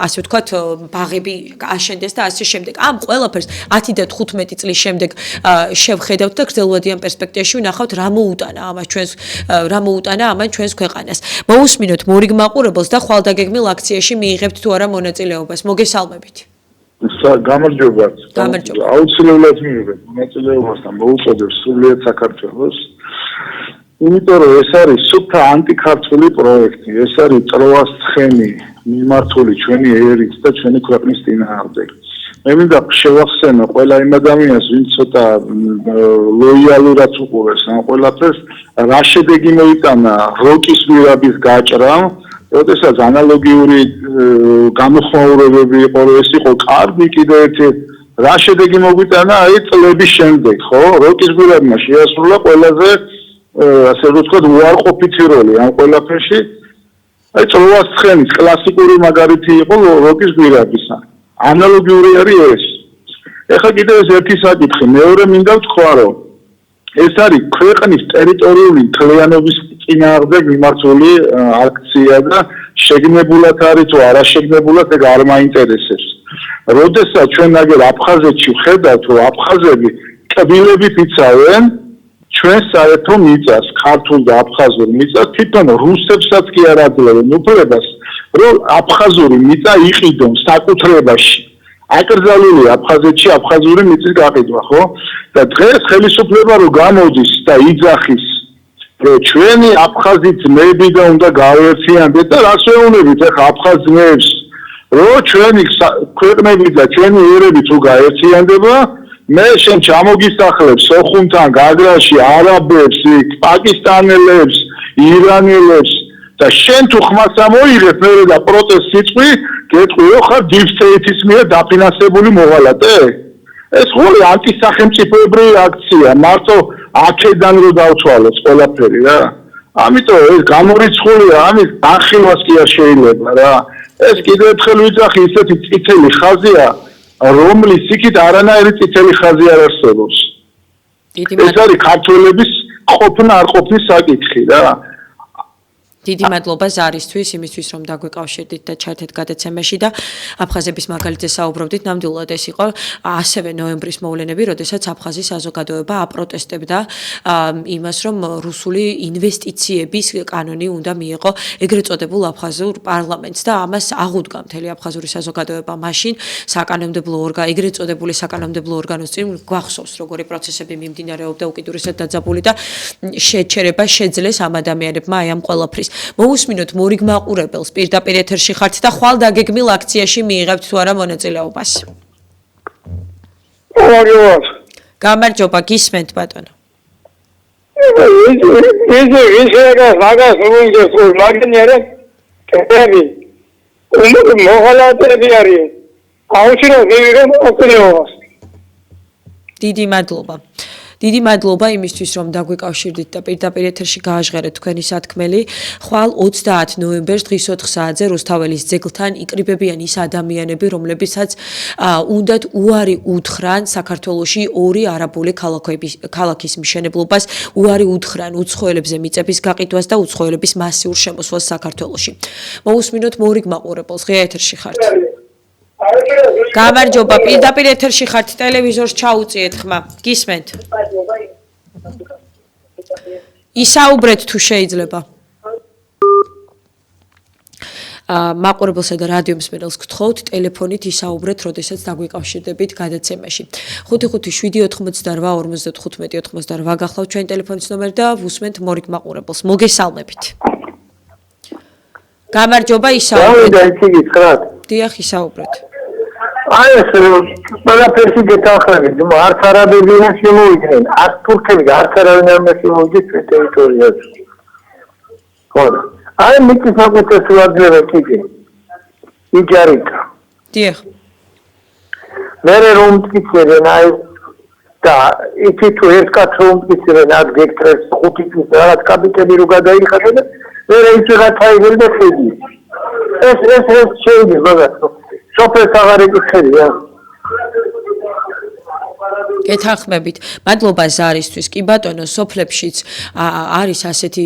ასე ვთქვათ ბაღები აშენდეს და ასე შემდეგ ამ ყველაფერს 10 და 15 წლის შემდეგ შევხედავთ და გრძელვადიან პერსპექტივაში ვნახავთ რა მოუტანა ამან ჩვენს ქვეყანას მოусმინოთ მორიგ მაყურებელს და ხვალდაგეგმილ აქციაში მიიღებთ თუ არა მონაწილეობას მოგესალმებით გამარჯობა აუცილებლად მიიღებ მონაწილეობას და მოუწოდებ სრულიად საქართველოს იმიტომ რომ ეს არის სუფთა ანტიქართული პროექტი ეს არის ტროას ცხენი მიმართული ჩვენი ერის და ჩვენი ქვეყნის წინააღმდეგ მე მინდა შევახსენო ყველა იმ ადამიანს ვინც ცოტა ლოიალურად უყურებს ამ ყველაფერს რა შედეგი მოიტანა როკის გვირაბის გაჭრამ როდესაც ანალოგიური გამოხმაურებები იყო ეს იყო კარგი კიდევ ერთი რა შედეგი მოგვიტანა აი წლების შემდეგ ხო როკის გვირაბმა შეასრულა ყველაზე ასე ვთქვათ უარყოფითი როლი ამ ყველაფერში აი ტროას ცხენის კლასიკური მაგალითი იყო როკის გვირაბისა ანალოგიური არის ეს ეხლა კიდევ ეს ერთი საკითხი მეორე მინდა ვთქვა რომ ეს არის ქვეყნის ტერიტორიული მთლიანობის წინააღმდეგ მიმართული აქცია და შეგნებულად არის თუ არა შეგნებულად ეგ არ მაინტერესებს როდესაც ჩვენ ნაგერ აფხაზეთში ვხედავთ რომ აფხაზები კბილებით იცავენ ჩვენ საერთო მიწას ქართულ და აფხაზურ მიწას თვითონ რუსებსაც კი არ აძლევენ უფლებას რომ აფხაზური მიწა იყიდონ საკუთრებაში აკრძალული აფხაზეთში აფხაზური მიწის გაყიდვა ხო და დღეს ხელისუფლება რომ გამოდის და იძახის რომ ჩვენი აფხაზი ძმები და უნდა გავერთიანდეთ და რას ვეუბნებით ახლა აფხაზ ძმებს რომ ჩვენი ქვეყნები და ჩვენი ერები თუ გაერთიანდება მე შენ ჩამოგისახლებ სოხუმთან გაგრაში არაბებს, პაკისტანელებს, ირანელებს და შენ თუ ხმას ამოიღებ მე და პროტესტ სიტყვი გეტყვიო ხარ deep state-ის მიერ დაფინანსებული მოღალატე? ეს ხოლმე ანტისახელმწიფოებრივი აქცია, მარტო აქედან რო დავთვალოთ ყველაფერი რა. ამიტომ ეს გამორიცხულია, ამის ახილვას კი არ შეიძლება რა. ეს კიდევ ერთხელ ვიძახი, ისეთი წითელი ხაზია, რომლის იქით არანაირი წითელი ხაზი არ არსებობს. ეს არის ქართველების ყოფნა არ ყოფნის საკითხი რა. დიდი მადლობა ზარისთვის, იმისთვის რომ დაგვეკავშირდით და ჩართეთ გადაცემაში და აფხაზების მაგალითზე საუბრობდით. ნამდვილად ეს იყო ასევე ნოემბრის მოვლენები, როდესაც აფხაზის საზოგადოება აპროტესტებდა იმას, რომ რუსული ინვესტიციების კანონი უნდა მიეღო ეგრეთ წოდებულ აფხაზურ პარლამენტს და ამას აღუდგა მთელი აფხაზური საზოგადოება მაშინ საკანონმდებლო ეგრეთ წოდებული საკანონმდებლო ორგანოს წინ გვახსოვს როგორი პროცესები მიმდინარეობდა უკიდურესად დაძაბული და შეჩერება შეძლეს ამ ადამიანებმა აი ამ ყველაფრის. მოусმინოთ მორიგ მაყურებელს პირდაპირ ეთერში ხართ და ხვალ დაგეგმილ აქციაში მიიღებთ თუ არა მონაწილეობას. გამარჯობა, გისმენთ ბატონო. დიდი მადლობა. დიდი მადლობა იმისთვის, რომ დაგვეკავშირდით და პირდაპირ ეთერში გააჟღერეთ თქვენი სათქმელი. ხვალ 30 ნოემბერს დღის 4 საათზე რუსთაველის ძეგლთან იკრიბებიან ის ადამიანები, რომლებიცაც უნდათ უარი უთხრან საქართველოში ორი არაბული ქალაქის მშენებლობას, უარი უთხრან უცხოელებზე მიწების გაყიდვას და უცხოელების მასიურ შემოსვლას საქართველოში. მოусმინოთ მორიგ მაყურებელს, ღია ეთერში ხართ. გამარჯობა, პირდაპირ ეთერში ხართ, ტელევიზორს ჩაუწიეთ ხმა. გისმენთ? ისაუბრეთ თუ შეიძლება. მაყურებელსა და რადიო მსმენელს გთხოვთ ტელეფონით ისაუბრეთ, როდესაც დაგვიკავშირდებით გადაცემაში. 55588 გახლავთ ჩვენი ტელეფონის ნომერი და ვუსმენთ მორიგ მაყურებელს. მოგესალმებით. გამარჯობა, ისაუბრეთ. დიახ, ისაუბრეთ. აი ეს ყველაფერში გეთანხმებით, არც არაბები არ შემოვიდნენ, არც თურქები, არც არავინ არ შემოვიდეს ტერიტორიაზე. ხო. აი მიწის საკუთრებას უაძლევენ კიდე. იჯარით. დიახ. მე რომ მტკიცებენ აი და იცი თუ ერთ კაცს რომ მტკიცებენ აქ გექტრეს 5 წუთი რაღაც კაპიტელი რო გადაიხადა და მე ის რაღაცა იგები და ხედი. ეს შეიძლება მაგათო. სოფელს აღარ ეკითხებია. გეთანხმებით. მადლობა ზარისთვის. კი ბატონო, სოფლებშიც არის ასეთი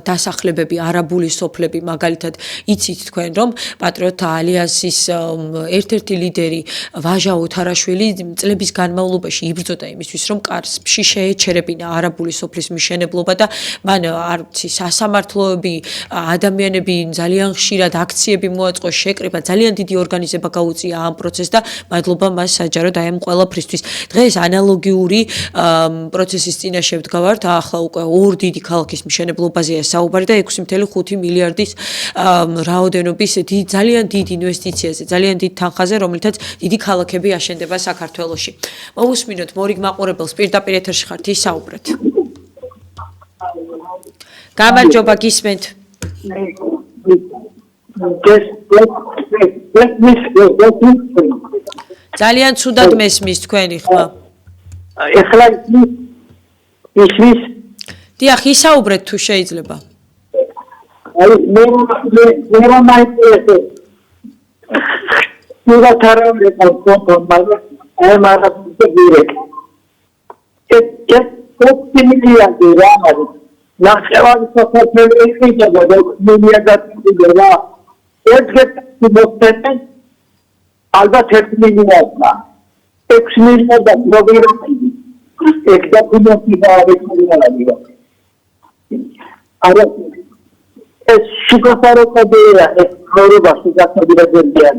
დასახლებები, არაბული სოფლები, მაგალითად, იცით თქვენ რომ პატრიოტთა ალიანსის ერთ-ერთი ლიდერი ვაჟა ოთარაშვილი წლების განმავლობაში იბრძოდა იმისთვის, რომ კარსში შეეჩერებინა არაბული სოფლის მშენებლობა და მან არცი სასამართლოები, ადამიანები ძალიან ხშირად აქციები მოაწყო, შეკრება, ძალიან დიდი ორგანიზება გაუწია ამ პროცესს და მადლობა მას საჯაროდ აი ამ ყველაფრისთვის. დღეს ანალოგიური პროცესის წინაშე ვდგავართ, ახლა უკვე ორ დიდი ქალაქის მშენებლობაზეა საუბარი და 6.5 მილიარდის რაოდენობის ძალიან დიდი ინვესტიციაზე, ძალიან დიდ თანხაზე, რომლითაც დიდი ქალაქები აშენდება საქართველოში. მოусმინოთ მორიგ მაყურებელს, პირდაპირ ეთერში ხართ, ისაუბრეთ. გამარჯობა, გისმენთ. ძალიან ცუდად მესმის თქვენი ხმა. ეხლა ისმის დიახ, ისაუბრეთ თუ შეიძლება. აი მე მაინტერესებს. ნუ თარავე კონფორმალ აი მაგრამ გირეკ. ეს ოპტიმიზაცია რა არის? ნახევარი საქართველოს ექნება და მილიარდად ერთ მოხდეთ ალბათ 1 მილიარდმა 6 მილიარდა პროგრამები ეგ დოკუმენტი დააბრუნებია. არა ეს შეგაფარებია ეს პროგრამაში გასაგებია.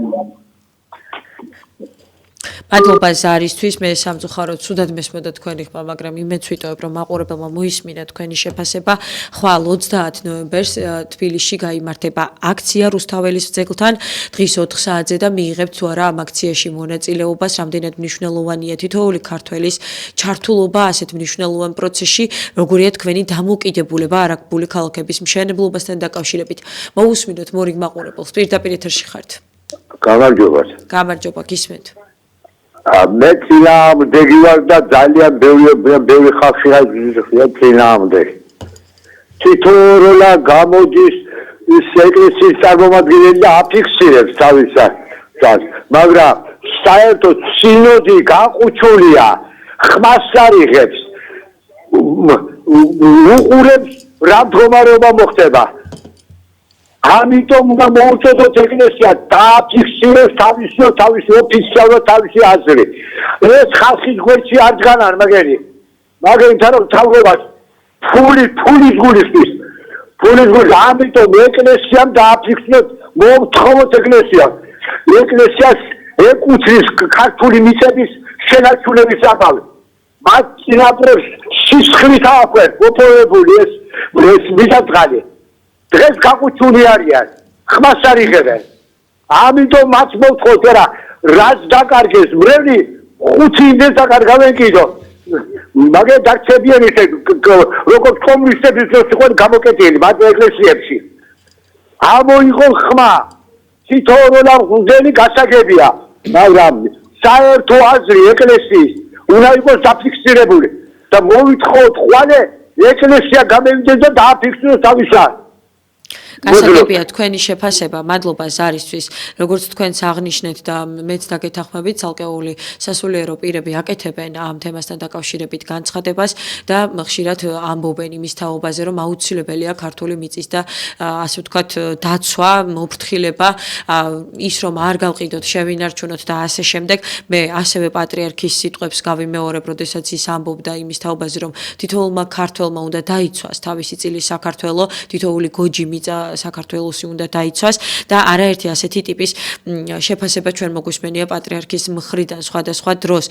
მადლობა ზარისთვის, მე სამწუხაროდ ცუდად მესმოდა თქვენი ხმა, მაგრამ იმეც ვიტოვებ, რომ მაყურებელმა მოისმინა თქვენი შეფასება. ხვალ 30 ნოემბერს თბილისში გაიმართება აქცია რუსთაველის ძეგლთან, დღის 4 საათზე და მიიღებთ თუ არა ამ აქციაში მონაწილეობას, რამდენად მნიშვნელოვანია თითოეული ქართველის ჩართულობა ასეთ მნიშვნელოვან პროცესში, როგორია თქვენი დამოუკიდებულება არაგბული ქალაქების მშენებლობასთან დაკავშირებით. მოусმინოთ მორიგ მაყურებელს, პირდაპირ ეთერში ხართ. გამარჯობათ. გამარჯობა, გისმენთ. მე წინააღმდეგი ვარ და ძალიან ბევრი ხალხი არის წინააღმდეგი. თითოეულა გამოდის ეკლესიის წარმომადგენელი და აფიქსირებს თავისას, მაგრამ საერთოდ სინოდი გაყუჩულია, ხმას არიღებს, უყურებს რა მდგომარეობა მოხდება. ამიტომ უნდა მოუწოდოთ ეკლესია დააფიქსიროს თავისი ოფიციალურად თავისი აზრი. ეს ხალხის გვერდში არ დგანან მაგერითაც რომ თავრობას ფულის გულისთვის. ამიტომ ეკლესიამ დააფიქსიროს, მოვთხოვოთ ეკლესიას. ეკლესიას ეკუთვნის ქართული მიწების შენარჩუნების საკითხი. მათ წინაპრებს სისხლით აქვთ მოპოვებული ეს მიწა-წყალი. დღეს გაყუჩული არიან, ხმას არიღებენ. ამიტომ მათ მოვთხოვთ, რაც დაკარგეს მრევლი 5 იმდენს დაკარგავენ კიდო. მაგერ დარჩებიან ისე როგორც კომუნისტების დროს იყვნენ გამოკეტილი მათ ეკლესიებში. ამოიღონ ხმა, თითოეულა მღვდელი გასაგებია, მაგრამ საერთო აზრი ეკლესიის უნდა იყოს დაფიქსირებული და მოვითხოვოთ ხვალე ეკლესია გამევიდეს და დააფიქსიროს თავისას. გასაგებია თქვენი შეფასება, მადლობა ზარისთვის. როგორც თქვენც აღნიშნეთ და მეც დაგეთანხმებით, ცალკეული სასულიერო პირები აკეთებენ ამ თემასთან დაკავშირებით განცხადებას და ხშირად ამბობენ იმის თაობაზე, რომ აუცილებელია ქართული მიწის და ასე ვთქვათ დაცვა, მოფრთხილება, ის რომ არ გავყიდოთ, შევინარჩუნოთ და ასე შემდეგ. მე ასევე პატრიარქის სიტყვებს გავიმეორებ, როდესაც ის ამბობდა იმის თაობაზე, რომ თითოეულმა ქართველმა უნდა დაიცვას თავისი წილი საქართველო, თითოეული გოჯი მიწა საქართველოსი უნდა დაიცვას და არაერთი ასეთი ტიპის შეფასება ჩვენ მოგვისმენია პატრიარქის მხრიდან სხვადასხვა დროს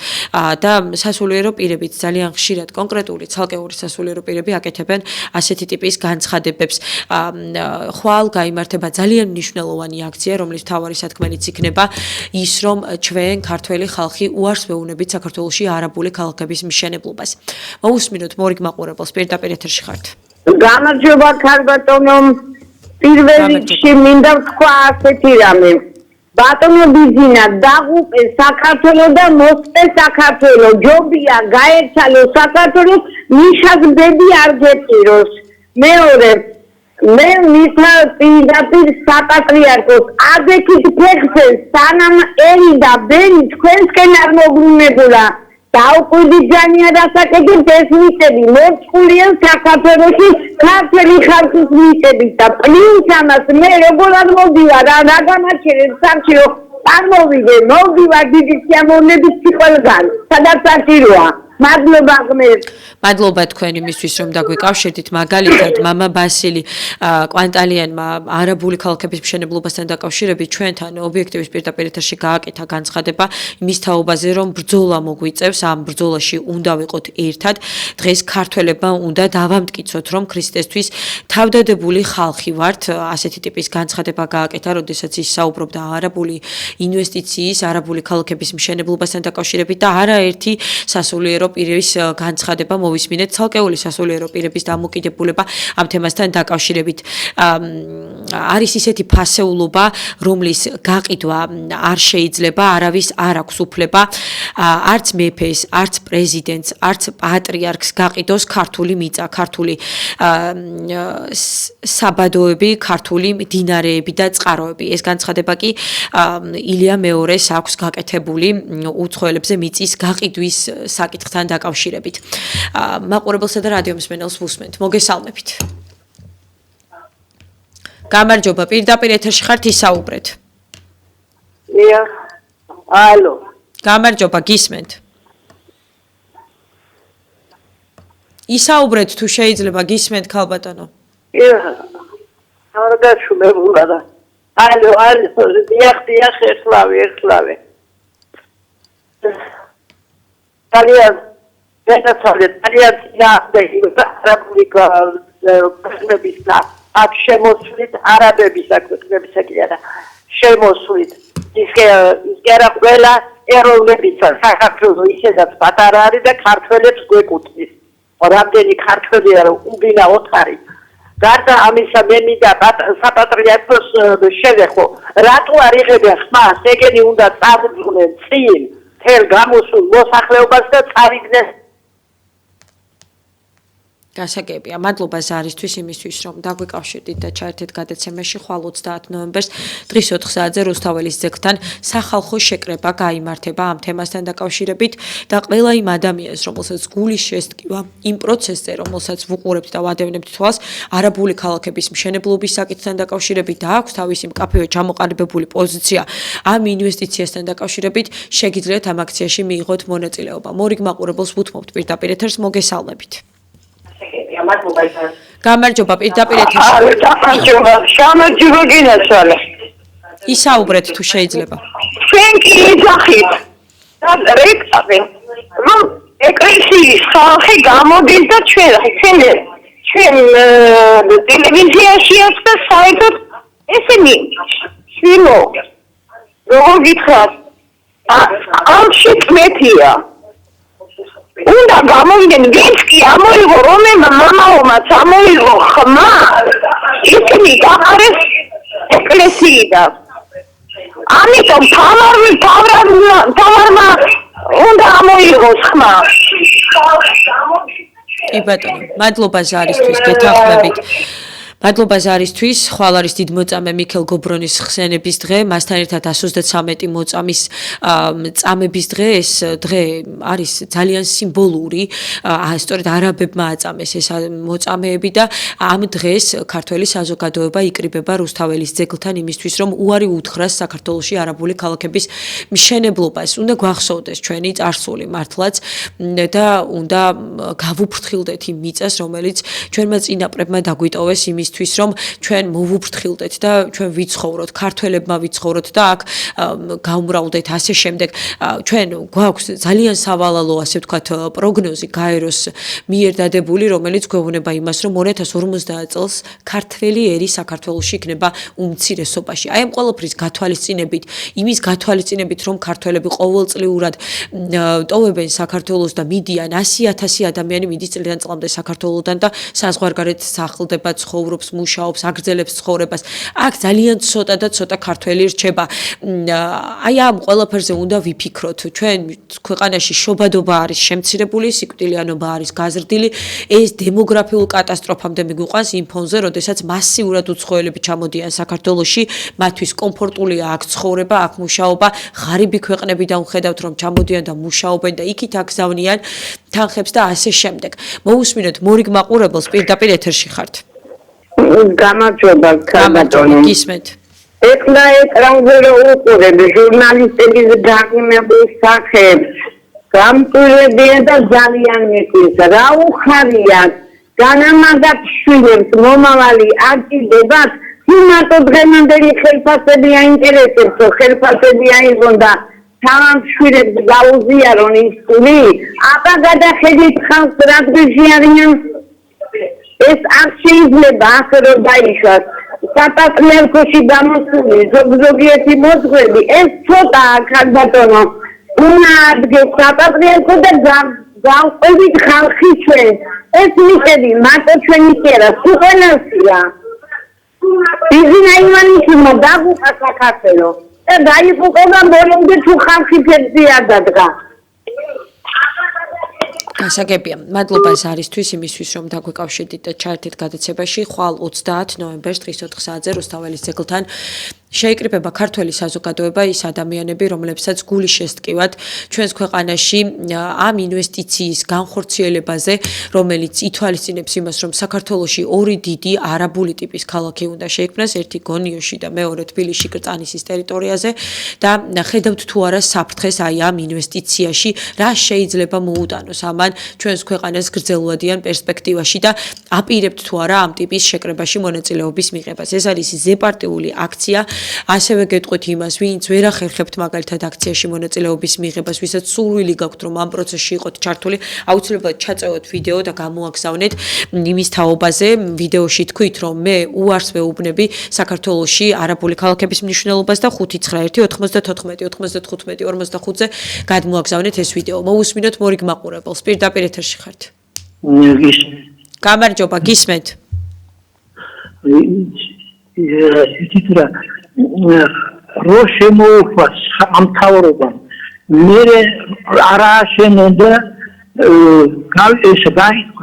და სასულიერო პირებიც ძალიან ხშირად კონკრეტული ცალკეული სასულიერო პირები აკეთებენ ასეთი ტიპის განცხადებებს. ხვალ გაიმართება ძალიან მნიშვნელოვანი აქცია, რომლის მთავარი სათქმელიც იქნება ის, რომ ჩვენ ქართველი ხალხი უარს ვეუბნებით საქართველოში არაბული ქალაქების მშენებლობას. მოусმინოთ მორიგ მაყურებელს, პირდაპირ ეთერში ხართ. გამარჯობა ქალბატონო. პირველ რიგში მინდა ვთქვა ასეთი რამე. ბატონო ბიზინა დაღუპე საქართველო და მოსწე საქართველო. ჯობია გაეცალო საქართველო, ნიშას ბედი არ გეპიროს. მეორე მე მითხრა პირდაპირ საპატრიარქოს აბექით ფეხზე სანამ ერი და ბერი თქვენსკენ არ მოგრუნებულა. დაუკვირდი ძალიან დასაკეთებთ ეს მიწები მორწმულია საქართველოში ქართული ხალხის მიწები და პლუს ამას მე როგორ არ მოვდივარ რა გამაჩერებს სამჩიო არ მოვიდე დიდი სიამოვნების ყველგან სადაც საჭიროა. მადლობა ღმერთ. მადლობა თქვენ იმისთვის რომ დაგვიკავშირდით. მაგალითად მამა ბასილი კვანტალიანმა არაბული ქალაქების მშენებლობასთან დაკავშირებით ჩვენთან ობიექტივის პირდაპირ ეთერში გააკეთა განცხადება იმის თაობაზე, რომ ბრძოლა მოგვიწევს, ამ ბრძოლაში უნდა ვიყოთ ერთად. დღეს ქართველებმა უნდა დავამტკიცოთ, რომ ქრისტესთვის თავდადებული ხალხი ვართ. ასეთი ტიპის განცხადება გააკეთა, როდესაც ის საუბრობდა არაბული ინვესტიციის, არაბული ქალაქების მშენებლობასთან დაკავშირებით და არაერთი სასულიერო პირების განცხადება მოვისმინეთ, ცალკეული სასულიერო პირების დამოკიდებულება ამ თემასთან დაკავშირებით. არის ისეთი ფასეულობა, რომლის გაყიდვა არ შეიძლება, არავის არ აქვს უფლება, არც მეფეს, არც პრეზიდენტს, არც პატრიარქს გაყიდოს ქართული მიწა, ქართული საბადოები, ქართული მდინარეები და წყაროები. ეს განცხადება კი ილია მეორეს აქვს გაკეთებული უცხოელებზე მიწის გაყიდვის საკითხთან დაკავშირებით. მაყურებელსა და რადიო მსმენელს ვუსმენთ. მოგესალმებით. გამარჯობა, პირდაპირ ეთერში ხართ, ისაუბრეთ. ალო. გამარჯობა, გისმენთ. ისაუბრეთ თუ შეიძლება, გისმენთ ქალბატონო. არ გაშულებულა და. ალო, ეხლავე. ძალიან არაბული ქვეყნების და აქ შემოსვლით არაბების ქვეყნების კი არა შემოსვლით ის გერა ყველა ეროვნებისა საქართველოს ისედაც პატარა არის და ქართველებს გვეკუთვნის რამდენი ქართველი არა უბინაოთ არის გარდა ამისა მე მინდა საპატრიარქოს შევეხო რატო არ იღებენ ხმას ეგენი უნდა წარდგნენ წინ თელ გამოსულ მოსახლეობას და წავიდნენ გასაგებია. მადლობა ზარისთვის იმისთვის, რომ დაგვიკავშირდით და ჩაერთეთ გადაცემაში ხვალ 30 ნოემბერს დღის 4 საათზე რუსთაველის ძეგლთან სახალხო შეკრება გაიმართება ამ თემასთან დაკავშირებით და ყველა იმ ადამიანს, რომელსაც გულის შესტკივა იმ პროცესზე, რომელსაც ვუყურებთ და ვადევნებთ თვალს, არაბული ქალაქების მშენებლობის საკითხთან დაკავშირებით და აქვს თავისი მკაფიო ჩამოყალიბებული პოზიცია ამ ინვესტიციასთან დაკავშირებით, შეგიძლიათ ამ აქციაში მიიღოთ მონაწილეობა. მორიგ მაყურებელს ვუთმობთ პირდაპირ ეთერს მოგესალმებით. გამარჯობა პირდაპირ ეთერში. გამარჯობა გინაცვალე. ისაუბრეთ თუ შეიძლება. ჩვენ კი იძახით. რეკავენ. რომ ეკლესიის ხალხი გამოდის და ჩვენ ტელევიზიაშიაც და საერთოდ ესენი შილო. როგორ გითხრათ? ამში წმეთია. უნდა გამოვიდნენ ვინც კი ამოიღო რომელმა მამაომაც ამოიღო ხმა ისინი გაყარეს ეკლესიიდან ამიტომ თამარმა უნდა ამოიღოს ხმა კი ბატონო მადლობა ზარისთვის გეთანხმებით მადლობა ზარისთვის, ხვალ არის დიდ მოწამე მიქელ გობრონის ხსენების დღე, მასთან ერთად 133 მოწამის წამების დღე, ეს დღე არის ძალიან სიმბოლური, სწორედ არაბებმა აწამეს ეს მოწამეები და ამ დღეს ქართველი საზოგადოება იკრიბება რუსთაველის ძეგლთან იმისთვის, რომ უარი უთხრას საქართველოში არაბული ქალაქების მშენებლობას. უნდა გვახსოვდეს ჩვენი წარსული მართლაც და უნდა გავუფრთხილდეთ იმ მიწას, რომელიც ჩვენმა წინაპრებმა დაგვიტოვეს იმისთვის რომ ჩვენ მოვუფრთხილდეთ და ჩვენ ვიცხოვროთ, ქართველებმა ვიცხოვროთ და აქ გაუმრავლდეთ ასე შემდეგ. ჩვენ გვაქვს ძალიან სავალალო, ასე ვთქვათ, პროგნოზი გაეროს მიერ დადებული, რომელიც გვეუბნება იმას, რომ 2050 წელს ქართველი ერი საქართველოში იქნება უმცირესობაში. აი ამ ყველაფრის გათვალისწინებით, იმის გათვალისწინებით, რომ ქართველები ყოველწლიურად ტოვებენ საქართველოს და მიდიან 100,000 ადამიანი მიდის წლიდან წლამდე საქართველოსდან და საზღვარგარეთ სახლდება, ცხოვრობს, მუშაობს, აგრძელებს ცხოვრებას. აქ ძალიან ცოტა და ცოტა ქართველი რჩება. აი ამ ყველაფერზე უნდა ვიფიქროთ. ჩვენ ქვეყანაში შობადობა არის შემცირებული, სიკვდილიანობა არის გაზრდილი. ეს დემოგრაფიულ კატასტროფამდე მიგვიყვანს იმ ფონზე, როდესაც მასიურად უცხოელები ჩამოდიან საქართველოში, მათთვის კომფორტულია აქ ცხოვრება, აქ მუშაობა, ღარიბი ქვეყნებიდან ვხედავთ, რომ ჩამოდიან და მუშაობენ და იქით აგზავნიან თანხებს და ასე შემდეგ. მოусმინოთ მორიგ მაყურებელს პირდაპირ ეთერში ხართ. გამარჯობა გამარჯობა გისმენთ. ეხლა ეკრანზე უყურებ ჟურნალისტების გაგიმებულ სახეებს გამწვირებია და ძალიან მეკვის რა უხარიათ განამაგათ შვილებს მომავალი აკიდებათ მარტო დღევანდელი ხელფასები აინტერესებს რომ ხელფასები აიღონ და თავამ შვილებს გაუზიარონ ის ფული აბა გადახედით ხალხს რა დღეში არიან ეს არ შეიძლება ასე რომ დაიშვას საპატრიარქოში გამოსული ზოგიერთი მოძღვები ეს ცოტა ქალბატონო უნდა ადგეს საპატრიარქო და გავყვებით ხალხი ჩვენ ეს მიწები მარტო ჩვენი კი არა სუყენასია ბიზნა იმანიში მოგაგუყა საქართველო და დაიფუყება მოლემდე თუ ხალხი ფერზე არ დადგა გასაგებია. მადლობა ზარისთვის იმისთვის, რომ დაგვიკავშირდით და ჩაერთეთ გადაცემაში ხვალ 30 ნოემბერს დღის 4 საათზე რუსთაველის ძეგლთან შეიკრიბება ქართველი საზოგადოება ის ადამიანები, რომლებსაც გული შესტკივათ ჩვენს ქვეყანაში ამ ინვესტიციის განხორციელებაზე, რომელიც ითვალისწინებს იმას, რომ საქართველოში ორი დიდი არაბული ტიპის ქალაქი უნდა შეიქმნას, ერთი გონიოში და მეორე თბილისში კრწანისის ტერიტორიაზე და ხედავთ თუ არა საფრთხეს აი ამ ინვესტიციაში, რა შეიძლება მოუტანოს ამან ჩვენს ქვეყანას გრძელვადიან პერსპექტივაში და აპირებთ თუ არა ამ ტიპის შეკრებაში მონაწილეობის მიღებას. ეს არის ზეპარტიული აქცია ასევე გეტყვით იმას, ვინც ვერ ახერხებთ მაგალითად აქციაში მონაწილეობის მიღებას, ვისაც სურვილი გაქვთ რომ ამ პროცესში იყოთ ჩართული, აუცილებლად ჩაწევოთ ვიდეო და გამოაგზავნეთ იმის თაობაზე, ვიდეოში თქვით რომ მე უარს ვეუბნები საქართველოში არაბული ქალაქების მნიშვნელობას და 591-94-95-45-ზე გადმოაგზავნეთ ეს ვიდეო. მოусმინოთ მორიგ მაყურებელს, პირდაპირ ეთერში ხართ. გამარჯობა, გისმენთ. რო შემოუყვას ამ თავრობამ მე არა შენოდა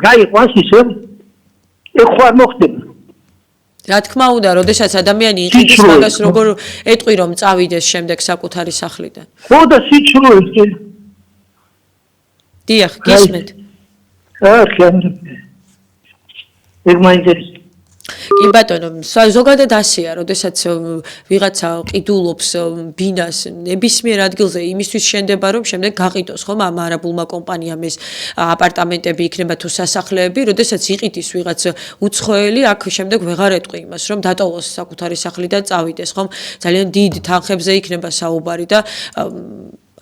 გაიყვას ისე ეხوار მოხდება რა თქმა უნდა, როდესაც ადამიანი იყიდის მაგას როგორ ეტყვი რომ წავიდეს შემდეგ საკუთარი სახლიდან. ხო და სიჩრუე. დიახ, გისმენთ. ეგ მაინტერესებს. კი ბატონო, ზოგადად ასეა, როდესაც ვიღაცა ყიდულობს ბინას ნებისმიერ ადგილზე იმისთვის შენდება, რომ შემდეგ გაყიდოს, ხომ, ამ არაბულმა კომპანიამ ეს აპარტამენტები იქნება თუ სასახლეები, როდესაც იყიდის ვიღაც უცხოელი, აქ შემდეგ ვეღარ ეტყვი იმას, რომ დატოვოს საკუთარი სახლი და წავიდეს, ხომ? ძალიან დიდ თანხებზე იქნება საუბარი და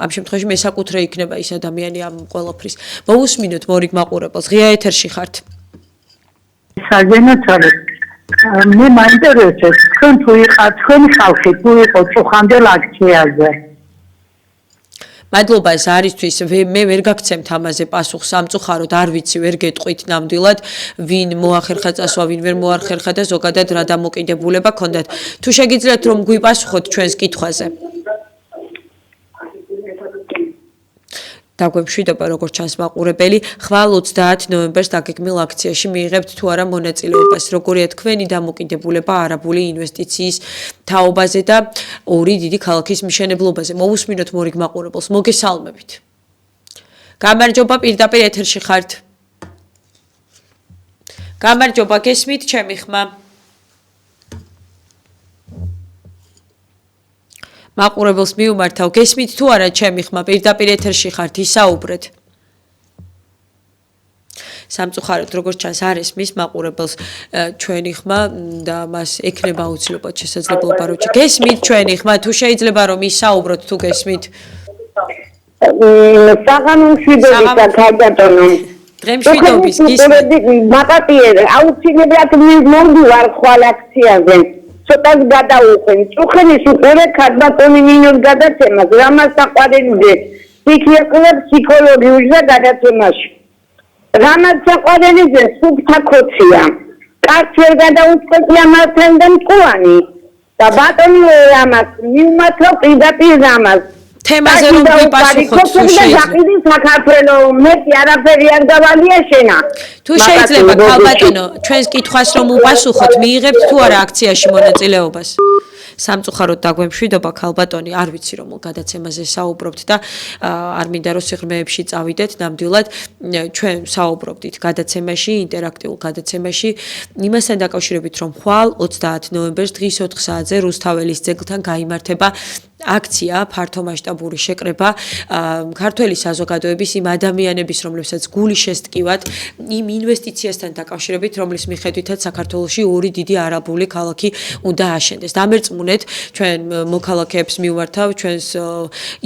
ამ შემთხვევაში მესაკუთრე იქნება ის ადამიანი ამ ყველაფრის. მოусმინოთ მორიგ მაყურებელს, ღია ეთერში ხართ. საგენაცვალე მე მაინტერესებს თქვენ თუ იყავთ თქვენი ხალხი თუ იყო წუხანდელ აქციაზე მადლობა ეს არისთვის მე ვერ გაგცემთ ამაზე პასუხს სამწუხაროდ არ ვიცი ვერ გეტყვით ნამდვილად ვინ მოახერხა წასვლა ვინ ვერ მოახერხა და ზოგადად რა დამოკიდებულება ქონდათ თუ შეგიძლიათ რომ გვიპასუხოთ ჩვენს კითხვაზე დაგვემშვიდობა როგორც ჩანს მაყურებელი ხვალ 30 ნოემბერს დაგეგმილ აქციაში მიიღებთ თუ არა მონაწილეობას როგორია თქვენი დამოკიდებულება არაბული ინვესტიციის თაობაზე და ორი დიდი ქალაქის მშენებლობაზე მოусმინოთ მორიგ მაყურებელს მოგესალმებით გამარჯობა პირდაპირ ეთერში ხართ გამარჯობა გესმით ჩემი ხმა მაყურებელს მიუმართავ გესმით თუ არა ჩემი ხმა პირდაპირ ეთერში ხართ ისაუბრეთ სამწუხაროდ როგორც ჩანს არ ესმის მაყურებელს ჩვენი ხმა და მას ექნება აუცილებლად შესაძლებლობა რომ გესმით ჩვენი ხმა თუ შეიძლება რომ ისაუბროთ თუ გესმით საღამომშვიდობის და ქალბატონო დღემშვიდობის გისმით მაპატიერ აუცილებლად მოვდივარ ხვალ აქციაზე ცოტას გადაუხენ. წუხენის უყურე ქალბატონი მინოს გადაცემას, რამაც საყვარელზე ფიქრობ ფსიქოლოგიურ და გადაცემაში. რამაც საყვარელზე სუფთა ქოცია. კარჩერ გადაუწყია მასთან და მტყუანი. და ბატონი რამაც მიუმართლა პირდაპირ რამაც. თემაზე რომ გვიპასუხოთ თუ შეიძლება საქართველოს მეტი არაფერი არ დავალია შენა თუ შეიძლება ქალბატონო ჩვენს კითხვას რომ უპასუხოთ მიიღებთ თუ არა აქციაში მონაწილეობას სამწუხაროდ დაგვემშვიდობა ქალბატონი არ ვიცი რომ გადაცემაზე საუბრობთ და არ მინდა რომ სიღრმეებში წავიდეთ ნამდვილად ჩვენ საუბრობდით გადაცემაში ინტერაქტიულ გადაცემაში იმასთან დაკავშირებით რომ ხვალ 30 ნოემბერს დღის 4 საათზე რუსთაველის ძეგლთან გაიმართება აქცია ფართომასშტაბური შეკრება ქართველი საზოგადოების იმ ადამიანების რომლებსაც გული შესტკივათ იმ ინვესტიციასთან დაკავშირებით რომლის მიხედვითაც საქართველოში ორი დიდი არაბული ქალაქი უნდა აშენდეს დამერწმუნეთ ჩვენ მოქალაქეებს მივმართავ ჩვენს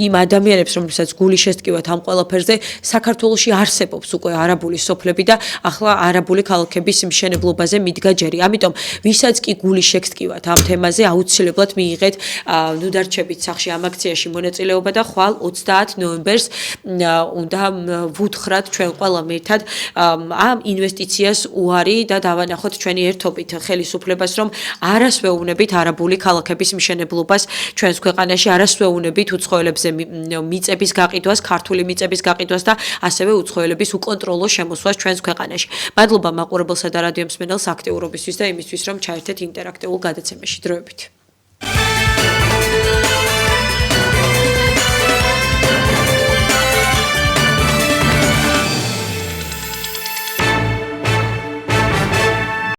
იმ ადამიანებს რომლებსაც გული შესტკივათ ამ ყველაფერზე საქართველოში არსებობს უკვე არაბული სოფლები და ახლა არაბული ქალაქების მშენებლობაზე მიდგა ჯერი ამიტომ ვისაც კი გული შეგსტკივათ ამ თემაზე აუცილებლად მიიღეთ ნუ დარჩებით სახში ამ აქციაში მონაწილეობა და ხვალ 30 ნოემბერს უნდა ვუთხრათ ჩვენ ყველამ ერთად ამ ინვესტიციას უარი და დავანახოთ ჩვენი ერთობით ხელისუფლებას რომ არას ვეუბნებით არაბული ქალაქების მშენებლობას ჩვენს ქვეყანაში არას ვეუბნებით უცხოელებზე მიწების გაყიდვას ქართული მიწების გაყიდვას და ასევე უცხოელების უკონტროლო შემოსვლას ჩვენს ქვეყანაში მადლობა მაყურებელსა და რადიო მსმენელს აქტიურობისთვის და იმისთვის რომ ჩაერთეთ ინტერაქტიულ გადაცემაში დროებით